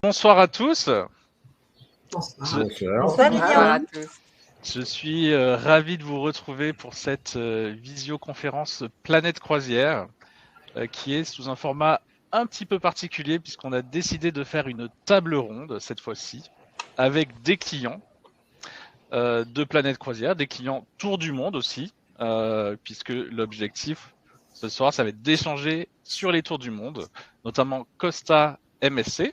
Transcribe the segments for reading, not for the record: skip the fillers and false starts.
Bonsoir à tous. Bonsoir. Bonsoir à Lilian. tous. Je suis ravi de vous retrouver pour cette visioconférence Planète Croisière qui est sous un format un petit peu particulier puisqu'on a décidé de faire une table ronde cette fois-ci avec des clients de Planète Croisière, des clients tour du monde aussi, puisque l'objectif ce soir, ça va être d'échanger sur les tours du monde, notamment Costa MSC.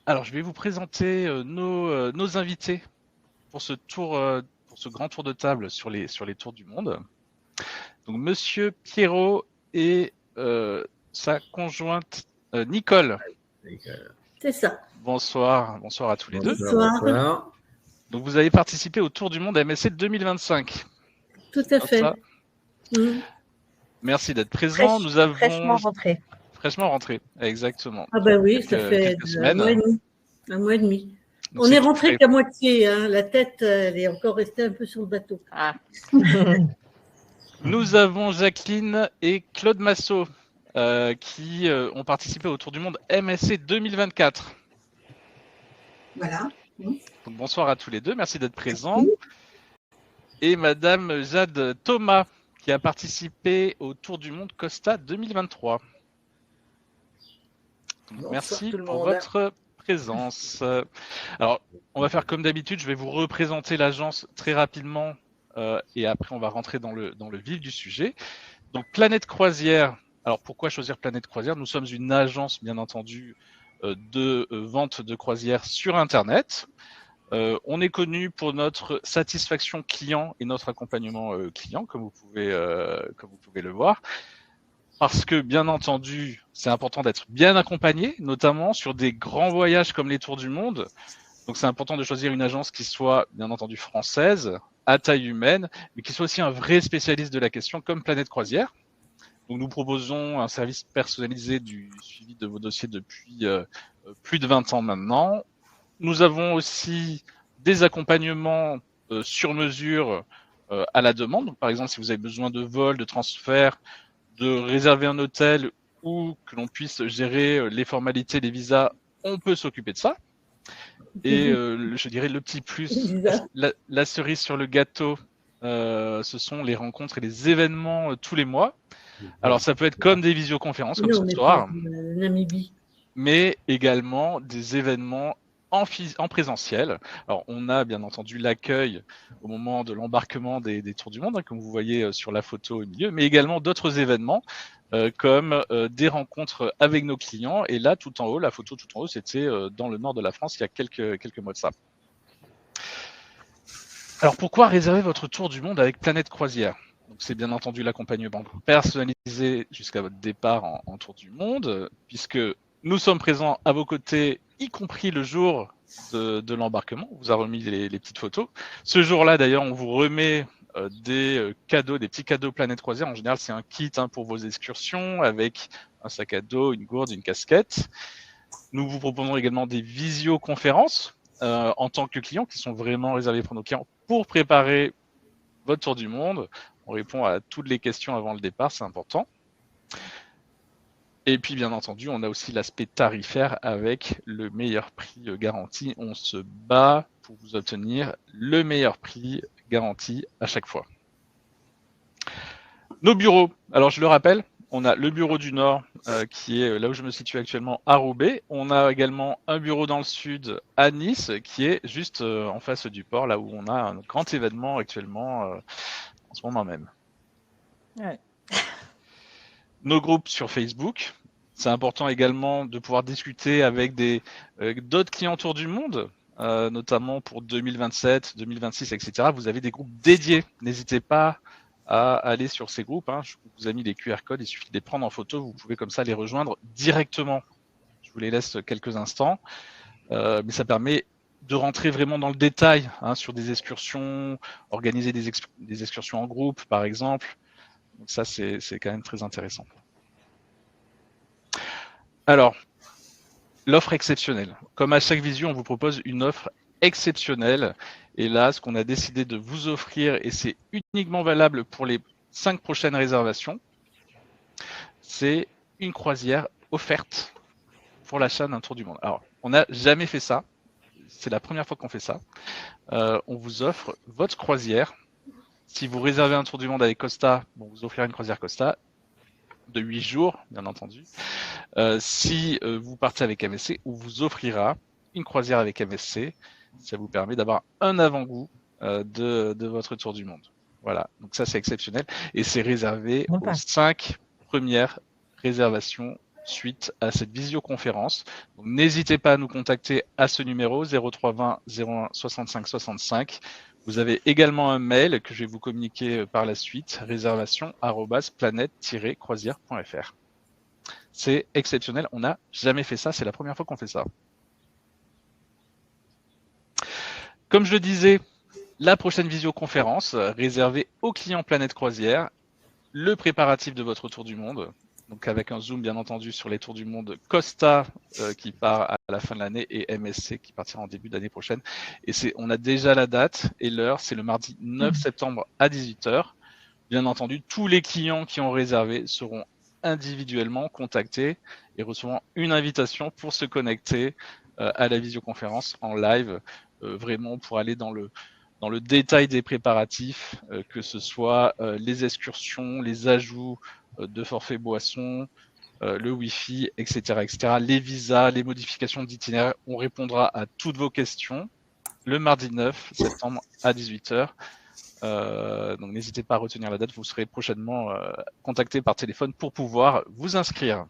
Alors, je vais vous présenter nos invités pour ce grand tour de table sur les tours du monde. Donc, Monsieur Pierrot et sa conjointe Nicole. C'est ça. Bonsoir à tous les deux. Bonsoir. Donc, vous avez participé au Tour du Monde MSC 2025. Tout à fait. Merci d'être présent. Nous avons fraîchement rentré, exactement. Ah ben oui, ça fait un mois et demi. Donc on est rentré qu'à moitié, hein. La tête, elle est encore restée un peu sur le bateau. Ah. Nous avons Jacqueline et Claude Massot qui ont participé au Tour du Monde MSC 2024. Voilà. Donc, bonsoir à tous les deux, merci d'être présents. Et Madame Jade Thomas qui a participé au Tour du Monde Costa 2023. Donc, merci pour votre présence. Alors, on va faire comme d'habitude, je vais vous représenter l'agence très rapidement et après on va rentrer dans le vif du sujet. Donc, Planète Croisière. Alors, pourquoi choisir Planète Croisière? Nous sommes une agence, bien entendu, de vente de croisières sur Internet. On est connu pour notre satisfaction client et notre accompagnement client, comme vous pouvez le voir. Parce que, bien entendu, c'est important d'être bien accompagné, notamment sur des grands voyages comme les Tours du Monde. Donc, c'est important de choisir une agence qui soit, bien entendu, française, à taille humaine, mais qui soit aussi un vrai spécialiste de la question, comme Planète Croisière. Donc, nous proposons un service personnalisé du suivi de vos dossiers depuis plus de 20 ans maintenant. Nous avons aussi des accompagnements sur mesure à la demande. Donc, par exemple, si vous avez besoin de vol, de transfert, de réserver un hôtel ou que l'on puisse gérer les formalités, les visas, on peut s'occuper de ça. Et je dirais le petit plus, la cerise sur le gâteau, ce sont les rencontres et les événements tous les mois. Alors, ça peut être comme des visioconférences comme ce soir, mais également des événements en présentiel. Alors, on a bien entendu l'accueil au moment de l'embarquement des Tours du Monde, hein, comme vous voyez sur la photo au milieu, mais également d'autres événements comme des rencontres avec nos clients. Et là, tout en haut, la photo tout en haut, c'était dans le nord de la France il y a quelques mois de ça. Alors, pourquoi réserver votre Tour du Monde avec Planète Croisière? Donc, c'est bien entendu l'accompagnement personnalisé jusqu'à votre départ en Tour du Monde, puisque nous sommes présents à vos côtés, y compris le jour de l'embarquement. On vous a remis les petites photos. Ce jour-là, d'ailleurs, on vous remet des petits cadeaux Planète Croisière. En général, c'est un kit pour vos excursions avec un sac à dos, une gourde, une casquette. Nous vous proposons également des visioconférences en tant que clients qui sont vraiment réservées pour nos clients pour préparer votre tour du monde. On répond à toutes les questions avant le départ, c'est important. Et puis, bien entendu, on a aussi l'aspect tarifaire avec le meilleur prix garanti. On se bat pour vous obtenir le meilleur prix garanti à chaque fois. Nos bureaux, alors je le rappelle, on a le bureau du Nord qui est là où je me situe actuellement à Roubaix. On a également un bureau dans le Sud à Nice qui est juste en face du port, là où on a un grand événement actuellement en ce moment même. Ouais. Nos groupes sur Facebook, c'est important également de pouvoir discuter avec d'autres clients autour du monde, notamment pour 2027, 2026, etc. Vous avez des groupes dédiés. N'hésitez pas à aller sur ces groupes. Je vous ai mis les QR codes, il suffit de les prendre en photo. Vous pouvez comme ça les rejoindre directement. Je vous les laisse quelques instants, mais ça permet de rentrer vraiment dans le détail sur des excursions, organiser des excursions en groupe, par exemple. Donc ça, c'est quand même très intéressant. Alors, l'offre exceptionnelle. Comme à chaque visio, on vous propose une offre exceptionnelle. Et là, ce qu'on a décidé de vous offrir, et c'est uniquement valable pour les 5 prochaines réservations, c'est une croisière offerte pour l'achat d'un tour du monde. Alors, on n'a jamais fait ça. C'est la première fois qu'on fait ça. On vous offre votre croisière. Si vous réservez un tour du monde avec Costa, on vous offrira une croisière Costa de 8 jours, bien entendu. Si vous partez avec MSC, on vous offrira une croisière avec MSC. Ça vous permet d'avoir un avant-goût de votre tour du monde. Voilà, donc ça c'est exceptionnel. Et c'est réservé aux 5 premières réservations suite à cette visioconférence. N'hésitez pas à nous contacter à ce numéro 0320 01 65 65. Vous avez également un mail que je vais vous communiquer par la suite, réservation@planète-croisière.fr. C'est exceptionnel, on n'a jamais fait ça, c'est la première fois qu'on fait ça. Comme je le disais, la prochaine visioconférence réservée aux clients Planète Croisière, le préparatif de votre tour du monde, donc avec un zoom bien entendu sur les tours du monde Costa qui part à la fin de l'année et MSC qui partira en début d'année prochaine. Et on a déjà la date et l'heure, c'est le mardi 9 septembre à 18h. Bien entendu, tous les clients qui ont réservé seront individuellement contactés et recevront une invitation pour se connecter à la visioconférence en live, vraiment pour aller dans le détail des préparatifs, que ce soit les excursions, les ajouts de forfait boisson, le Wi-Fi, etc., etc., les visas, les modifications d'itinéraire. On répondra à toutes vos questions le mardi 9 septembre à 18h. Donc n'hésitez pas à retenir la date, vous serez prochainement contacté par téléphone pour pouvoir vous inscrire.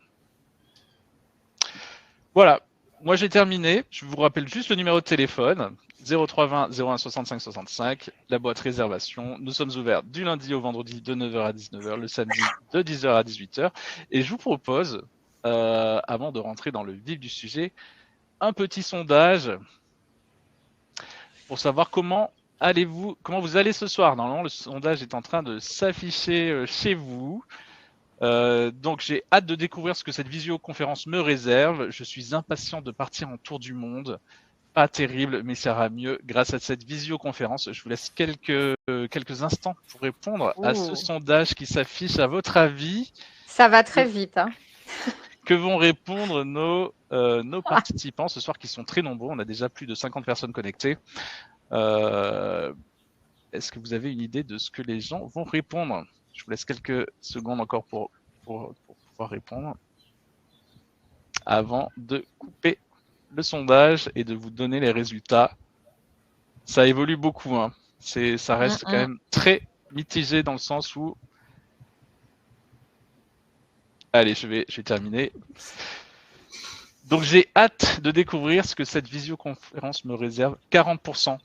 Voilà, moi j'ai terminé. Je vous rappelle juste le numéro de téléphone 0320 01 65 65, la boîte réservation. Nous sommes ouverts du lundi au vendredi de 9h à 19h, le samedi de 10h à 18h. Et je vous propose, avant de rentrer dans le vif du sujet, un petit sondage pour savoir comment vous allez ce soir. Normalement, le sondage est en train de s'afficher chez vous. Donc j'ai hâte de découvrir ce que cette visioconférence me réserve. Je suis impatient de partir en tour du monde. Pas terrible, mais ça ira mieux grâce à cette visioconférence. Je vous laisse quelques instants pour répondre à ce sondage qui s'affiche. À votre avis, ça va très vite. Hein. Que vont répondre nos participants ce soir qui sont très nombreux. On a déjà plus de 50 personnes connectées. Est-ce que vous avez une idée de ce que les gens vont répondre? Je vous laisse quelques secondes encore pour pouvoir répondre avant de couper le sondage et de vous donner les résultats. Ça évolue beaucoup, hein. Ça reste quand même très mitigé dans le sens où... Allez, je vais terminer. Donc j'ai hâte de découvrir ce que cette visioconférence me réserve. 40%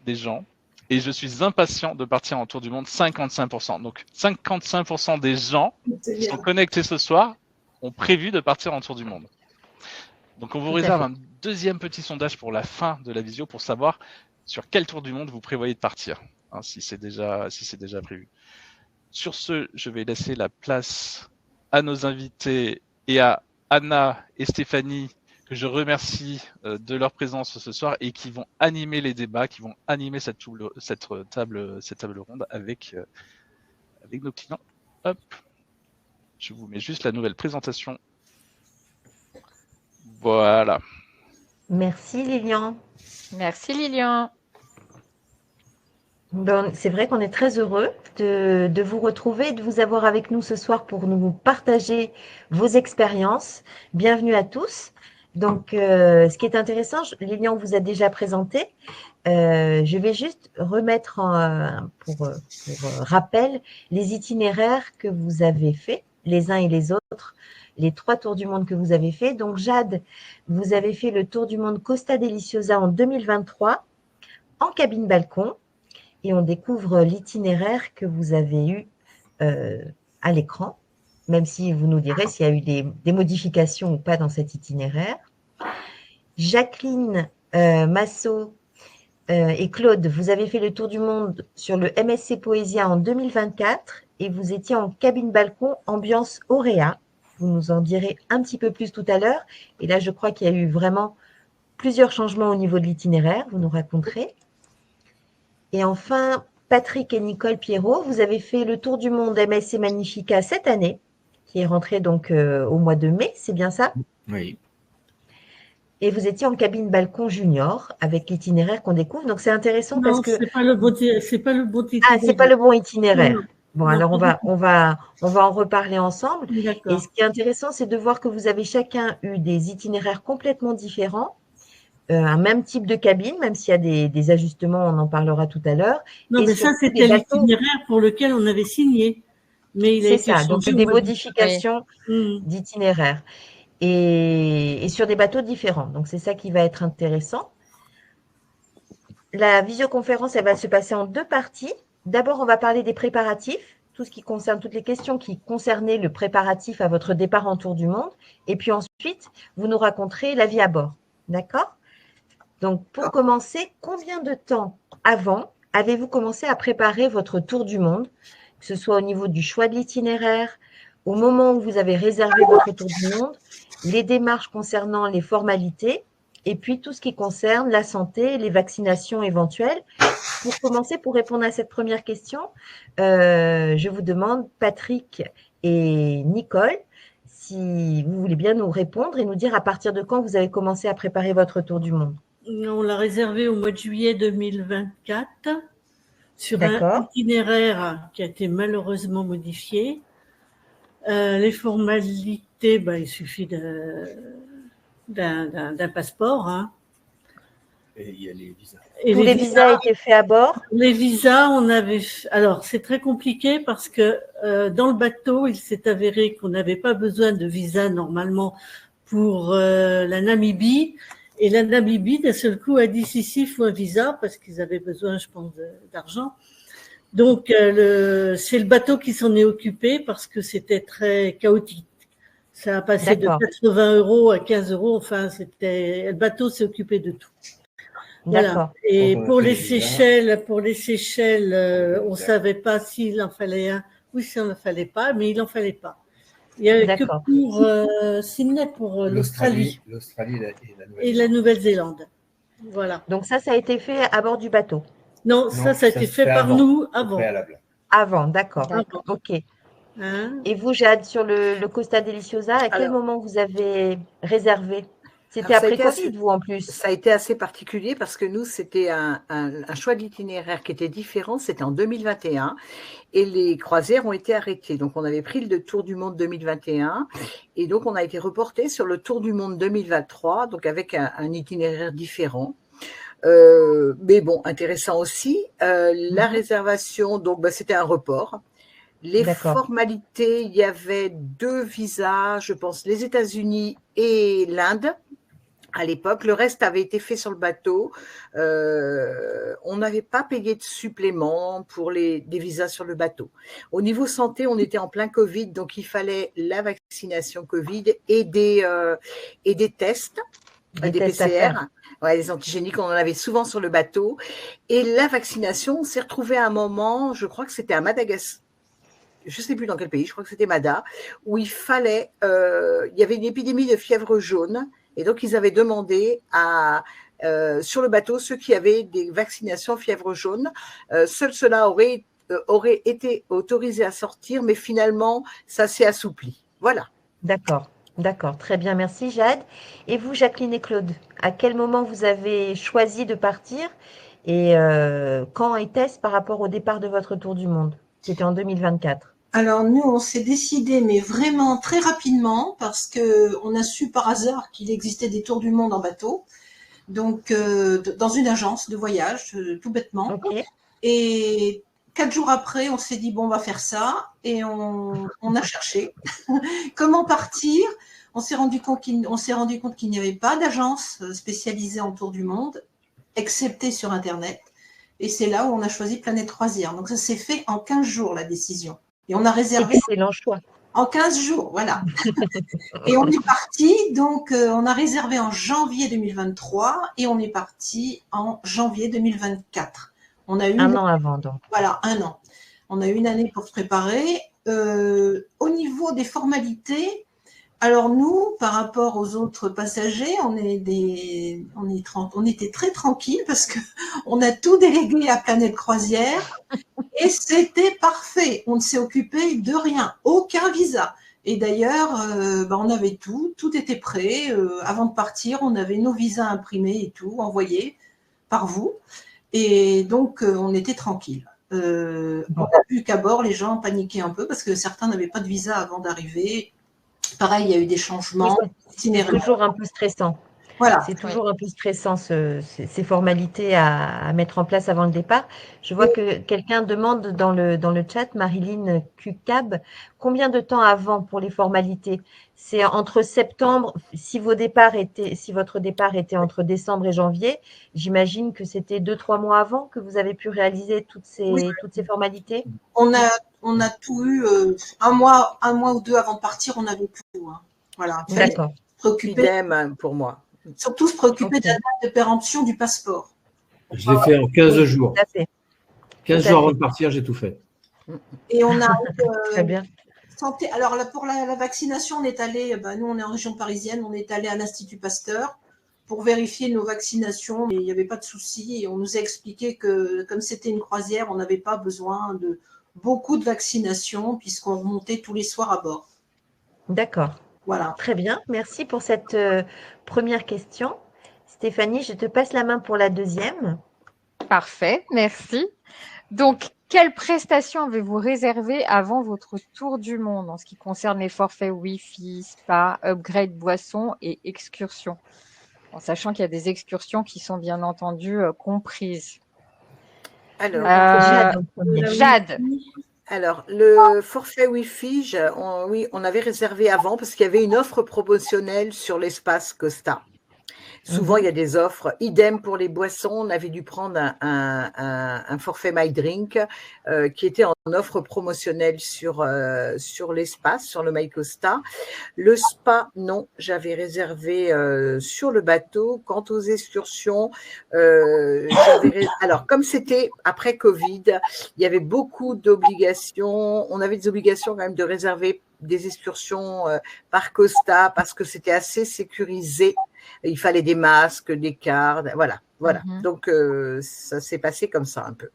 des gens. Et je suis impatient de partir en tour du monde, 55%. Donc 55% des gens qui sont connectés ce soir ont prévu de partir en tour du monde. Donc on vous réserve un deuxième petit sondage pour la fin de la visio pour savoir sur quel tour du monde vous prévoyez de partir, hein, si c'est déjà prévu. Sur ce, je vais laisser la place à nos invités et à Anna et Stéphanie, que je remercie de leur présence ce soir et qui vont animer les débats, qui vont animer cette table ronde avec nos clients. Hop, je vous mets juste la nouvelle présentation. Voilà. Merci Lilian. Merci Lilian. Bon, c'est vrai qu'on est très heureux de vous retrouver et de vous avoir avec nous ce soir pour nous partager vos expériences. Bienvenue à tous. Donc, ce qui est intéressant, Lilian vous a déjà présenté. Je vais juste remettre pour rappel les itinéraires que vous avez faits, les uns et les autres, les 3 tours du monde que vous avez fait. Donc, Jade, vous avez fait le tour du monde Costa Deliciosa en 2023 en cabine balcon. Et on découvre l'itinéraire que vous avez eu à l'écran, même si vous nous direz s'il y a eu des modifications ou pas dans cet itinéraire. Jacqueline Massot et Claude, vous avez fait le tour du monde sur le MSC Poesia en 2024 et vous étiez en cabine balcon ambiance Auréa. Vous nous en direz un petit peu plus tout à l'heure. Et là, je crois qu'il y a eu vraiment plusieurs changements au niveau de l'itinéraire. Vous nous raconterez. Et enfin, Patrick et Nicole Pierrot, vous avez fait le tour du monde MSC Magnifica cette année, qui est rentré donc au mois de mai, c'est bien ça? Oui. et vous étiez en cabine balcon junior avec l'itinéraire qu'on découvre. Donc, c'est intéressant parce que… c'est pas le bon itinéraire. Ah, c'est pas le bon itinéraire. Non. Bon, Non, alors on va en reparler ensemble. Et d'accord. ce qui est intéressant, c'est de voir que vous avez chacun eu des itinéraires complètement différents, un même type de cabine, même s'il y a des ajustements, on en parlera tout à l'heure. Non, Et mais ça, surtout, c'était des bateaux… l'itinéraire pour lequel on avait signé. Mais il a C'est été ça, donc changé c'est au des mois de- modifications Hmm. d'itinéraire et sur des bateaux différents. Donc, c'est ça qui va être intéressant. La visioconférence, elle va se passer en 2 parties. D'abord, on va parler des préparatifs, tout ce qui concerne, toutes les questions qui concernaient le préparatif à votre départ en tour du monde. Et puis ensuite, vous nous raconterez la vie à bord. D'accord? Donc, pour commencer, combien de temps avant avez-vous commencé à préparer votre tour du monde, que ce soit au niveau du choix de l'itinéraire, au moment où vous avez réservé votre tour du monde, les démarches concernant les formalités, et puis tout ce qui concerne la santé, les vaccinations éventuelles. Pour commencer, pour répondre à cette première question, je vous demande, Patrick et Nicole, si vous voulez bien nous répondre et nous dire à partir de quand vous avez commencé à préparer votre tour du monde. On l'a réservé au mois de juillet 2024 sur un D'accord. itinéraire qui a été malheureusement modifié. Les formalités, il suffit d'un passeport. Hein. Et il y a les visas. Et Tous les visas étaient faits à bord? Les visas, alors c'est très compliqué parce que dans le bateau, il s'est avéré qu'on n'avait pas besoin de visa normalement pour la Namibie. Et la Namibie, d'un seul coup, a dit si, il faut un visa parce qu'ils avaient besoin, je pense, d'argent. Donc, c'est le bateau qui s'en est occupé parce que c'était très chaotique. Ça a passé de 80 € à 15 €. Enfin, le bateau s'est occupé de tout. Voilà. Et pour les Seychelles, on savait pas s'il en fallait un ou s'il n'en fallait pas, mais il en fallait pas. Il y avait que pour Sydney, pour l'Australie et la Nouvelle-Zélande. Voilà. Donc ça a été fait à bord du bateau? Non, ça a été fait par nous avant. Avant, d'accord. Ok. Hein? Et vous, Jade, sur le Costa Deliciosa, à quel moment vous avez réservé? C'était après Covid, vous, en plus? Ça a été assez particulier parce que nous, c'était un choix d'itinéraire qui était différent. C'était en 2021 et les croisières ont été arrêtées. Donc, on avait pris le Tour du Monde 2021 et donc, on a été reporté sur le Tour du Monde 2023, donc avec un itinéraire différent. Mais bon, intéressant aussi. La réservation, donc, c'était un report. Les formalités, il y avait 2 visas, je pense, les États-Unis et l'Inde. À l'époque, le reste avait été fait sur le bateau. On n'avait pas payé de supplément pour des visas sur le bateau. Au niveau santé, on était en plein Covid, donc il fallait la vaccination Covid et des tests, des PCR. Ouais, les antigéniques, on en avait souvent sur le bateau. Et la vaccination, on s'est retrouvé à un moment, je crois que c'était à Madagascar. Je ne sais plus dans quel pays, je crois que c'était Mada, où il y avait une épidémie de fièvre jaune. Et donc, ils avaient demandé sur le bateau, ceux qui avaient des vaccinations fièvre jaune, seuls ceux-là auraient été autorisés à sortir, mais finalement, ça s'est assoupli. Voilà. D'accord, très bien, merci Jade. Et vous, Jacqueline et Claude, à quel moment vous avez choisi de partir et quand était-ce par rapport au départ de votre tour du monde? C'était en 2024. Alors nous, on s'est décidé, mais vraiment très rapidement, parce que on a su par hasard qu'il existait des tours du monde en bateau, donc dans une agence de voyage, tout bêtement. Okay. Et 4 jours après, on s'est dit bon, on va faire ça, et on a cherché comment partir. On s'est rendu compte qu'il n'y avait pas d'agence spécialisée en tour du monde, excepté sur Internet. Et c'est là où on a choisi Planète Croisière. Donc ça s'est fait en 15 jours la décision. Et on a réservé. Excellent choix. En 15 jours, voilà. Et on est parti, donc on a réservé en janvier 2023 et on est parti en janvier 2024. On a eu un an avant, donc. Voilà, 1 an. On a eu une année pour se préparer. Au niveau des formalités, alors nous, par rapport aux autres passagers, on était très tranquilles parce que on a tout délégué à Planète Croisière et c'était parfait. On ne s'est occupé de rien, aucun visa, Et d'ailleurs, on avait tout était prêt. Avant de partir, on avait nos visas imprimés et tout, envoyés par vous. Et donc, on était tranquille. On a vu qu'à bord, les gens paniquaient un peu parce que certains n'avaient pas de visa avant d'arriver. Pareil, il y a eu des changements. C'est toujours un peu stressant. Voilà. C'est toujours un peu stressant, ces formalités à mettre en place avant le départ. Je vois que quelqu'un demande dans le chat, Marilyn Cucab, combien de temps avant pour les formalités? C'est entre septembre, si votre départ était entre décembre et janvier, j'imagine que c'était 2-3 mois avant que vous avez pu réaliser toutes ces formalités. On a tout eu, un mois ou deux avant de partir, on avait tout. Hein. Voilà. D'accord. Idem pour moi. Surtout se préoccuper de la date de péremption du passeport. Je l'ai fait en 15 jours. Tout à fait. 15 jours avant de partir, j'ai tout fait. Et on a Très bien. santé. Alors là, pour la vaccination, on est allé, nous on est en région parisienne, on est allé à l'Institut Pasteur pour vérifier nos vaccinations, mais il n'y avait pas de souci. Et on nous a expliqué que comme c'était une croisière, on n'avait pas besoin de beaucoup de vaccinations puisqu'on remontait tous les soirs à bord. D'accord. Voilà. Très bien. Merci pour cette première question. Stéphanie, je te passe la main pour la deuxième. Parfait, merci. Donc, quelles prestations avez-vous réservées avant votre tour du monde en ce qui concerne les forfaits Wi-Fi, spa, upgrade boisson et excursions? En sachant qu'il y a des excursions qui sont bien entendu comprises. Alors, Jade. Alors, le forfait Wi-Fi, on avait réservé avant parce qu'il y avait une offre promotionnelle sur l'espace Costa. Souvent, il y a des offres. Idem pour les boissons. On avait dû prendre un forfait My Drink qui était en offre promotionnelle sur l'espace, sur le My Costa. Le spa, non, j'avais réservé sur le bateau. Quant aux excursions, alors comme c'était après Covid, il y avait beaucoup d'obligations. On avait des obligations quand même de réserver des excursions par Costa parce que c'était assez sécurisé. Il fallait des masques, des cartes, voilà. Donc, ça s'est passé comme ça un peu.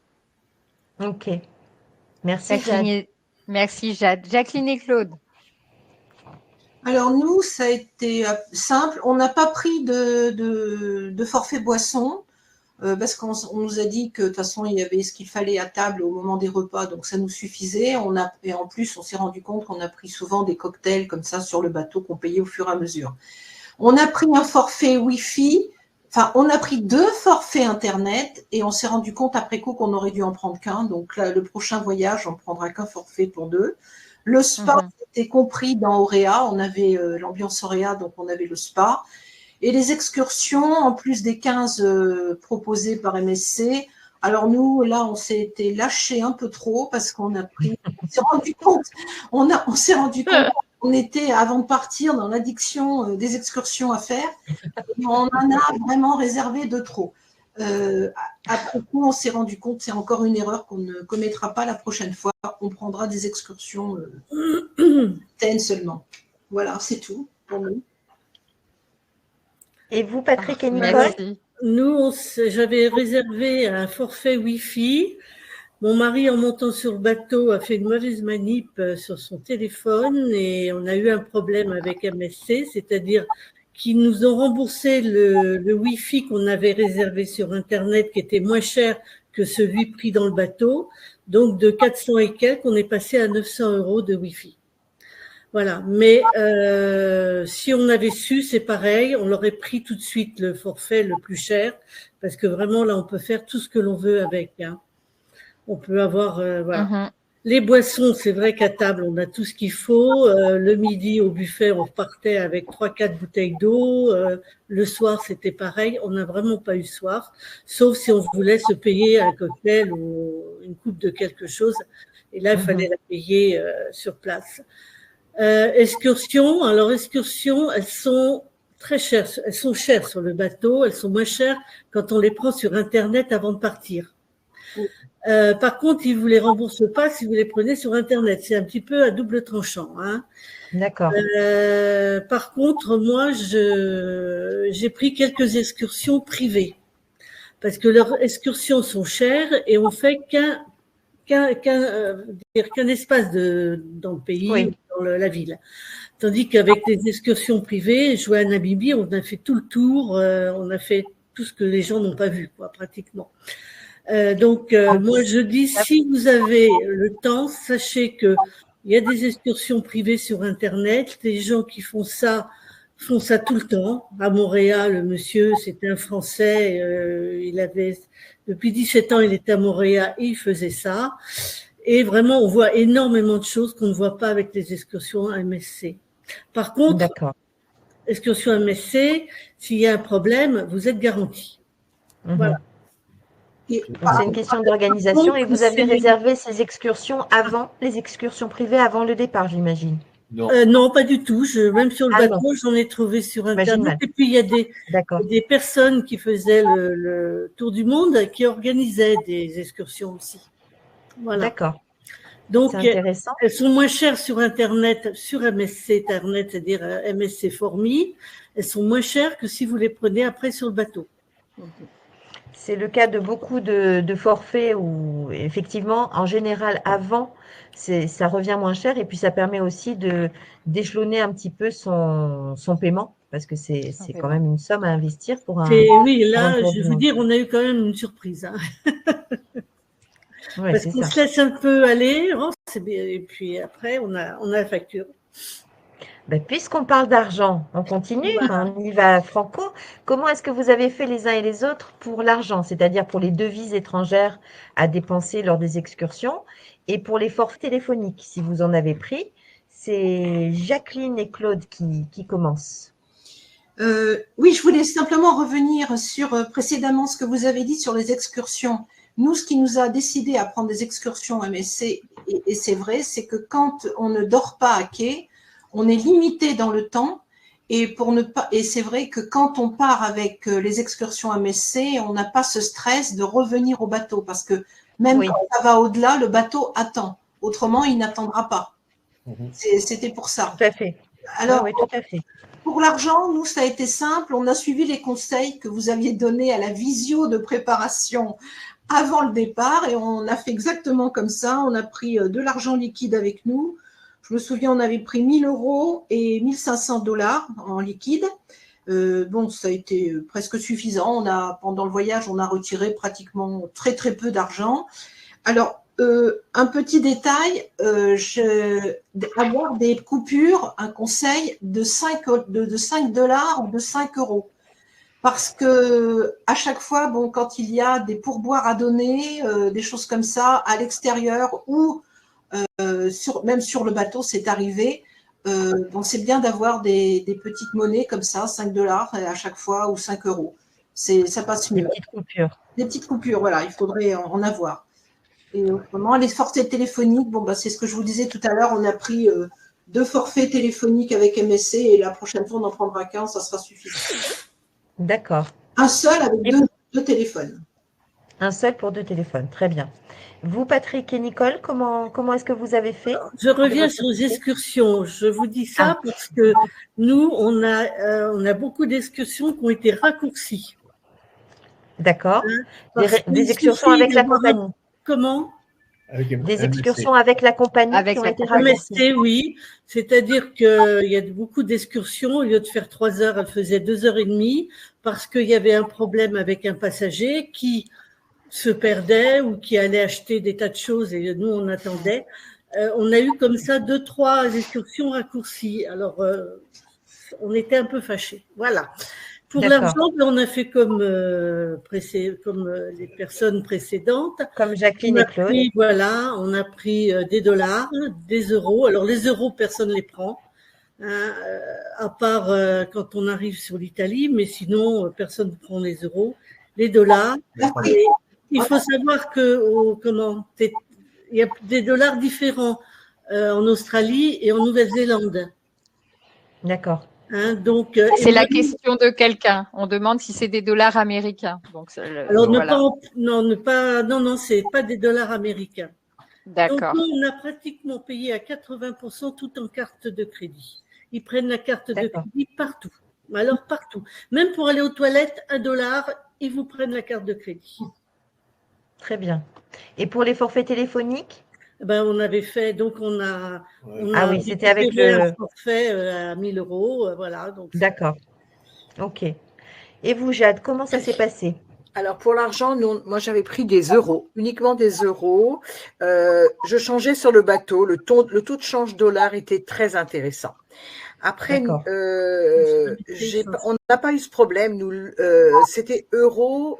Ok. Merci, Jade. Merci, Jade. Jacqueline et Claude. Alors, nous, ça a été simple. On n'a pas pris de forfait boisson parce qu'on nous a dit que de toute façon, il y avait ce qu'il fallait à table au moment des repas, donc ça nous suffisait. Et en plus, on s'est rendu compte qu'on a pris souvent des cocktails comme ça sur le bateau qu'on payait au fur et à mesure. On a pris un forfait Wi-Fi, on a pris 2 forfaits Internet et on s'est rendu compte après coup qu'on aurait dû en prendre qu'un. Donc là, le prochain voyage, on ne prendra qu'un forfait pour 2. Le spa était compris dans Auréa. On avait l'ambiance Auréa, donc on avait le spa. Et les excursions, en plus des 15 proposées par MSC, alors nous, là, on s'est été lâché un peu trop parce qu'on s'est rendu compte, on était, avant de partir, dans l'addiction des excursions à faire. Et on en a vraiment réservé de trop. Après coup, on s'est rendu compte, c'est encore une erreur qu'on ne commettra pas la prochaine fois. On prendra des excursions saines seulement. Voilà, c'est tout pour nous. Et vous, Patrick et Nicole? Merci. Nous, j'avais réservé un forfait Wi-Fi. Mon mari, en montant sur le bateau, a fait une mauvaise manip sur son téléphone et on a eu un problème avec MSC, c'est-à-dire qu'ils nous ont remboursé le Wi-Fi qu'on avait réservé sur Internet qui était moins cher que celui pris dans le bateau. Donc, de 400 et quelques, on est passé à 900 € de Wi-Fi. Voilà. Mais si on avait su, c'est pareil, on l'aurait pris tout de suite le forfait le plus cher parce que vraiment, là, on peut faire tout ce que l'on veut avec. Hein. On peut avoir, voilà. Les boissons, c'est vrai qu'à table, on a tout ce qu'il faut. Le midi, au buffet, on repartait avec 3-4 bouteilles d'eau. Le soir, c'était pareil. On n'a vraiment pas eu soif, sauf si on voulait se payer un cocktail ou une coupe de quelque chose. Et là, il fallait la payer sur place. Excursions. Alors, excursions, elles sont très chères. Elles sont chères sur le bateau. Elles sont moins chères quand on les prend sur Internet avant de partir. Par contre, ils ne vous les remboursent pas si vous les prenez sur Internet. C'est un petit peu à double tranchant. Hein. D'accord. Par contre, moi, j'ai pris quelques excursions privées parce que leurs excursions sont chères et on fait qu'un espace dans le pays, dans la ville. Tandis qu'avec les excursions privées, jouer à Namibie, on a fait tout le tour, on a fait tout ce que les gens n'ont pas vu, quoi, pratiquement. Moi, je dis, si vous avez le temps, sachez que il y a des excursions privées sur Internet. Les gens qui font ça tout le temps. À Montréal, le monsieur, c'était un Français. Il avait depuis 17 ans, il était à Montréal et il faisait ça. Et vraiment, on voit énormément de choses qu'on ne voit pas avec les excursions MSC. Par contre, excursion MSC, s'il y a un problème, vous êtes garanti. Voilà. C'est une question d'organisation et vous avez réservé ces excursions avant les excursions privées, avant le départ, j'imagine. Non, pas du tout. Même sur le bateau, j'en ai trouvé sur Internet. Et puis, il y a des personnes qui faisaient le tour du monde qui organisaient des excursions aussi. Voilà. D'accord. Donc, intéressant. Elles sont moins chères sur Internet, sur MSC Internet, c'est-à-dire MSC Formi. Elles sont moins chères que si vous les prenez après sur le bateau. C'est le cas de beaucoup de forfaits où, effectivement, en général, avant, ça revient moins cher et puis ça permet aussi d'échelonner un petit peu son paiement parce que c'est quand même une somme à investir pour un. Oui, là, je veux dire, on a eu quand même une surprise. Hein. Ouais, parce qu'on se laisse un peu aller, et puis après, on a la facture. Puisqu'on parle d'argent, on continue, on y va franco. Comment est-ce que vous avez fait les uns et les autres pour l'argent, c'est-à-dire pour les devises étrangères à dépenser lors des excursions et pour les forfaits téléphoniques, si vous en avez pris? C'est Jacqueline et Claude qui commencent. Oui, je voulais simplement revenir sur précédemment ce que vous avez dit sur les excursions. Nous, ce qui nous a décidé à prendre des excursions MSC, et c'est vrai, c'est que quand on ne dort pas à quai, on est limité dans le temps et c'est vrai que quand on part avec les excursions MSC, on n'a pas ce stress de revenir au bateau parce que même quand ça va au-delà, le bateau attend. Autrement, il n'attendra pas. C'était pour ça. Tout à fait. Alors, oui, tout à fait. Pour l'argent, nous, ça a été simple. On a suivi les conseils que vous aviez donnés à la visio de préparation avant le départ et on a fait exactement comme ça. On a pris de l'argent liquide avec nous. Je me souviens, on avait pris 1 000 € et 1 500 $ en liquide. Ça a été presque suffisant. Pendant le voyage, on a retiré pratiquement très, très peu d'argent. Alors, un petit détail, avoir des coupures, un conseil de 5 $ ou de 5 €. Parce que à chaque fois, quand il y a des pourboires à donner, des choses comme ça à l'extérieur ou même sur le bateau, c'est arrivé. C'est bien d'avoir des petites monnaies comme ça, 5 $ à chaque fois ou 5 €. Ça passe mieux. Des petites coupures. Des petites coupures, voilà, il faudrait en avoir. Et autrement, les forfaits téléphoniques, c'est ce que je vous disais tout à l'heure, on a pris 2 forfaits téléphoniques avec MSC et la prochaine fois, on en prendra qu'un, ça sera suffisant. D'accord. Un seul avec deux téléphones. Un seul pour 2 téléphones, très bien. Vous, Patrick et Nicole, comment est-ce que vous avez fait? Je reviens sur les excursions. Je vous dis ça parce que nous, on a beaucoup d'excursions qui ont été raccourcies. D'accord. Des excursions avec la compagnie. Comment? Des excursions avec la compagnie qui ont été raccourcies. MSC, oui. C'est-à-dire qu'il y a beaucoup d'excursions. Au lieu de faire 3 heures, elles faisaient 2 heures et demie parce qu'il y avait un problème avec un passager qui se perdait ou qui allait acheter des tas de choses et nous, on attendait. On a eu comme ça 2-3 excursions raccourcies. Alors, on était un peu fâchés. Voilà. Pour l'argent, on a fait comme les personnes précédentes. Comme Jacqueline et Claude. On a pris des dollars, des euros. Alors, les euros, personne ne les prend, hein, à part quand on arrive sur l'Italie, mais sinon, personne ne prend les euros. Les dollars. Et il faut savoir que il y a des dollars différents en Australie et en Nouvelle-Zélande. D'accord. Hein, donc, c'est la question de quelqu'un. On demande si c'est des dollars américains. Donc, alors, non, c'est pas des dollars américains. D'accord. Donc, on a pratiquement payé à 80% tout en carte de crédit. Ils prennent la carte de crédit partout. Alors, partout. Même pour aller aux toilettes, $1, ils vous prennent la carte de crédit. Très bien. Et pour les forfaits téléphoniques? Ben, on avait fait, donc on a Ah oui, c'était avec un forfait à 1 000 €, voilà. D'accord. Ok. Et vous, Jade, comment ça s'est passé? Alors pour l'argent, moi j'avais pris des euros, uniquement des euros. Je changeais sur le bateau, le taux de change dollar était très intéressant. Après, D'accord. on n'a pas eu ce problème, nous, c'était euros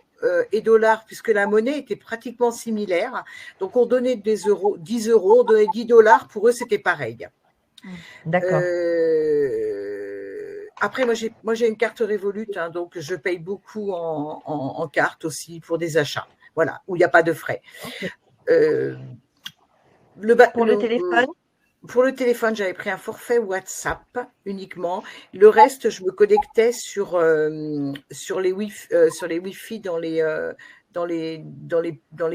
et dollars, puisque la monnaie était pratiquement similaire. Donc on donnait des euros, 10 euros, on donnait 10 dollars, pour eux c'était pareil. D'accord. Après, moi j'ai une carte Revolut, hein, donc je paye beaucoup en carte aussi pour des achats. Voilà, où il n'y a pas de frais. Pour le téléphone? Pour le téléphone, j'avais pris un forfait WhatsApp uniquement. Le reste, je me connectais sur les Wi-Fi dans les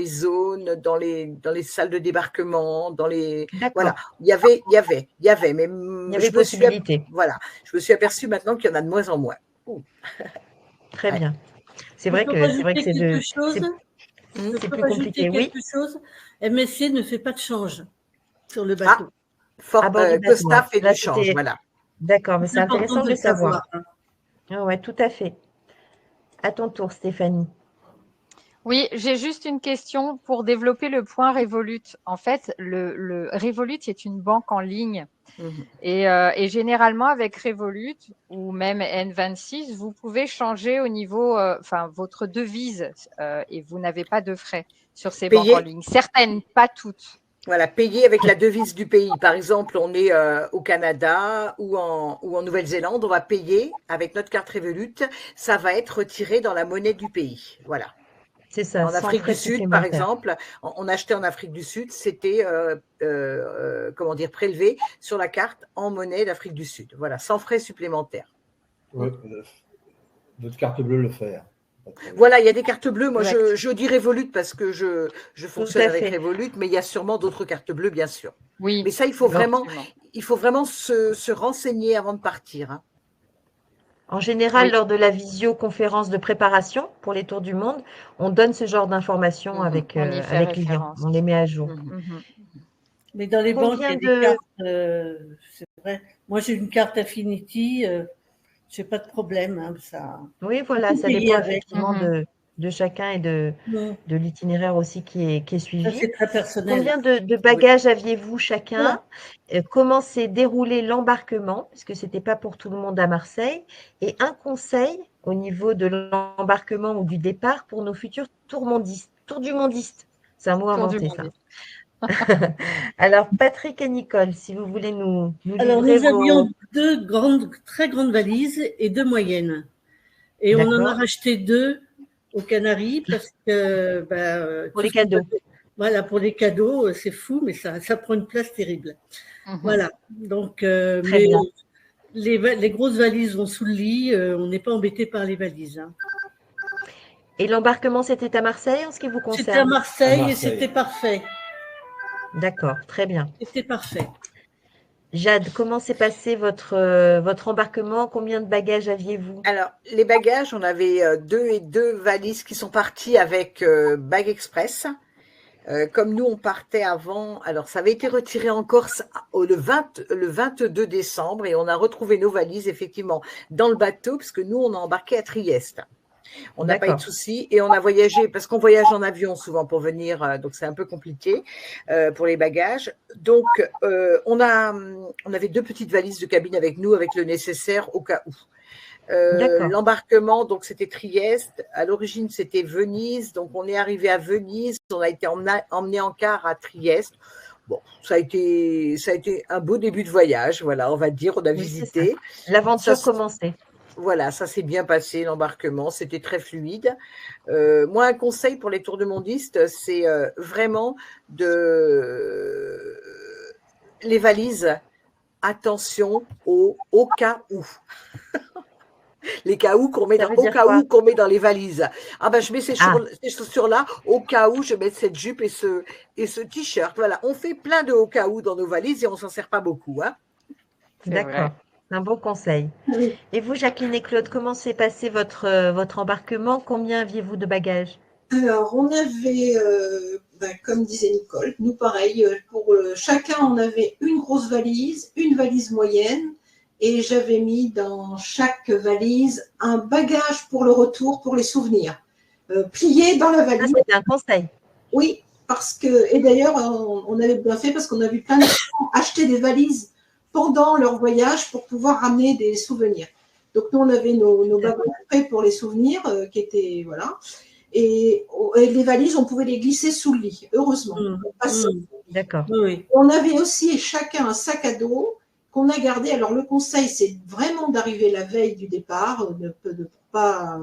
zones, dans les salles de débarquement, voilà. Il y avait, mais il y avait possibilité. Voilà, je me suis aperçue maintenant qu'il y en a de moins en moins. Très bien. C'est vrai que c'est plus compliqué. Oui. MSC ne fait pas de change sur le bateau. Costa fait du change, voilà. D'accord, mais c'est intéressant de le savoir. Oui, tout à fait. À ton tour, Stéphanie. Oui, j'ai juste une question pour développer le point Revolut. En fait, le Revolut est une banque en ligne. Et généralement, avec Revolut ou même N26, vous pouvez changer au niveau, votre devise et vous n'avez pas de frais sur ces banques en ligne. Certaines, pas toutes. Voilà, payer avec la devise du pays. Par exemple, on est au Canada ou en Nouvelle-Zélande, on va payer avec notre carte Revolut. Ça va être retiré dans la monnaie du pays. Voilà. C'est ça. En Afrique du Sud, par exemple, on achetait en Afrique du Sud, c'était prélevé sur la carte en monnaie d'Afrique du Sud. Voilà, sans frais supplémentaires. Oui, notre carte bleue le fait. Voilà, il y a des cartes bleues. Moi, je dis Revolut parce que je fonctionne avec Revolut, mais il y a sûrement d'autres cartes bleues, bien sûr. Oui. Mais ça, il faut vraiment se renseigner avant de partir. Hein. En général, lors de la visioconférence de préparation pour les tours du monde, on donne ce genre d'informations avec les liens. On les met à jour. Mais dans les banques, il y a des cartes, c'est vrai. Moi, j'ai une carte Affinity, je n'ai pas de problème. Hein, ça. Oui, voilà, ça dépend effectivement de chacun et de l'itinéraire aussi qui est suivi. C'est très personnel. Combien de bagages aviez-vous chacun? Comment s'est déroulé l'embarquement, puisque ce n'était pas pour tout le monde à Marseille? Et un conseil au niveau de l'embarquement ou du départ pour nos futurs tours du mondiste. C'est un mot inventé, ça. Alors, Patrick et Nicole, si vous voulez nous Alors, nous avions 2 très grandes valises et 2 moyennes. Et on en a racheté 2 aux Canaries parce que… pour les cadeaux. Voilà, pour les cadeaux, c'est fou, mais ça prend une place terrible. Voilà, donc mais les grosses valises vont sous le lit, on n'est pas embêté par les valises. Hein. Et l'embarquement, c'était à Marseille en ce qui vous concerne? C'était à Marseille et c'était parfait. D'accord, très bien. C'était parfait. Jade, comment s'est passé votre embarquement? Combien de bagages aviez-vous? Alors, les bagages, on avait 2 valises qui sont parties avec Bag Express. Comme nous, on partait avant, alors ça avait été retiré encore le 22 décembre et on a retrouvé nos valises effectivement dans le bateau puisque nous, on a embarqué à Trieste. On n'a pas eu de soucis et on a voyagé parce qu'on voyage en avion souvent pour venir, donc c'est un peu compliqué pour les bagages. Donc, on avait 2 petites valises de cabine avec nous avec le nécessaire au cas où. L'embarquement, donc c'était Trieste. À l'origine, c'était Venise. Donc, on est arrivé à Venise. On a été emmené en car à Trieste. Bon, ça a été un beau début de voyage. Voilà, on va dire, on a visité. L'aventure commençait. Voilà, ça s'est bien passé, l'embarquement, c'était très fluide. Moi, un conseil pour les tours de mondistes, c'est vraiment les valises, attention au cas où. Les cas où qu'on met dans les valises. Ah ben je mets ces chaussures-là, au cas où je mets cette jupe et ce t-shirt. Voilà, on fait plein de au cas où dans nos valises et on ne s'en sert pas beaucoup. Hein. D'accord. Un bon conseil. Oui. Et vous, Jacqueline et Claude, comment s'est passé votre embarquement? Combien aviez-vous de bagages? Alors, on avait comme disait Nicole, nous pareil, pour chacun on avait une grosse valise, une valise moyenne, et j'avais mis dans chaque valise un bagage pour le retour, pour les souvenirs, plié dans la valise. Ça, c'était un conseil. Oui, parce que, et d'ailleurs, on avait bien fait parce qu'on a vu plein de gens acheter des valises pendant leur voyage pour pouvoir ramener des souvenirs. Donc, nous, on avait nos bagages prêts pour les souvenirs qui étaient, voilà. Et les valises, on pouvait les glisser sous le lit, heureusement. D'accord. Oui. On avait aussi chacun un sac à dos qu'on a gardé. Alors, le conseil, c'est vraiment d'arriver la veille du départ,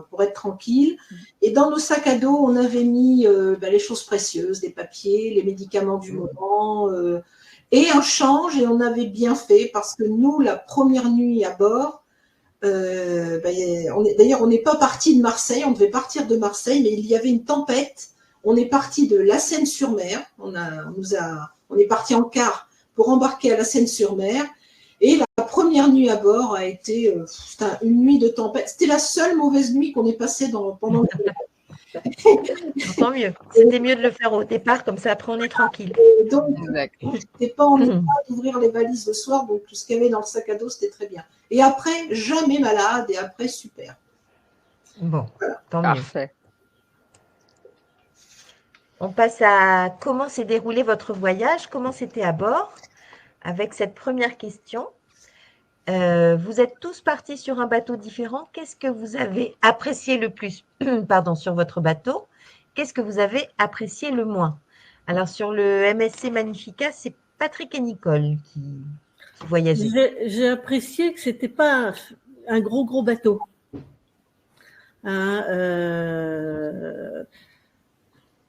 pour être tranquille. Et dans nos sacs à dos, on avait mis les choses précieuses, des papiers, les médicaments du moment, et un change. Et on avait bien fait parce que nous, la première nuit à bord, d'ailleurs, on n'est pas parti de Marseille, on devait partir de Marseille, mais il y avait une tempête. On est parti de La Seyne-sur-Mer. On est parti en car pour embarquer à La Seyne-sur-Mer. Et la première nuit à bord a été une nuit de tempête. C'était la seule mauvaise nuit qu'on ait passée pendant le Tant mieux. C'était mieux de le faire au départ, comme ça après on est tranquille. Donc, c'était pas en état d'ouvrir les valises le soir, donc tout ce qu'il y avait dans le sac à dos, c'était très bien. Et après, jamais malade, et après, super. Bon, voilà. Tant Parfait. mieux. On passe à comment s'est déroulé votre voyage, comment c'était à bord, avec cette première question. Vous êtes tous partis sur un bateau différent. Qu'est-ce que vous avez apprécié le plus sur votre bateau? Qu'est-ce que vous avez apprécié le moins? Alors, sur le MSC Magnifica, c'est Patrick et Nicole qui voyageaient. J'ai apprécié que ce n'était pas un gros bateau.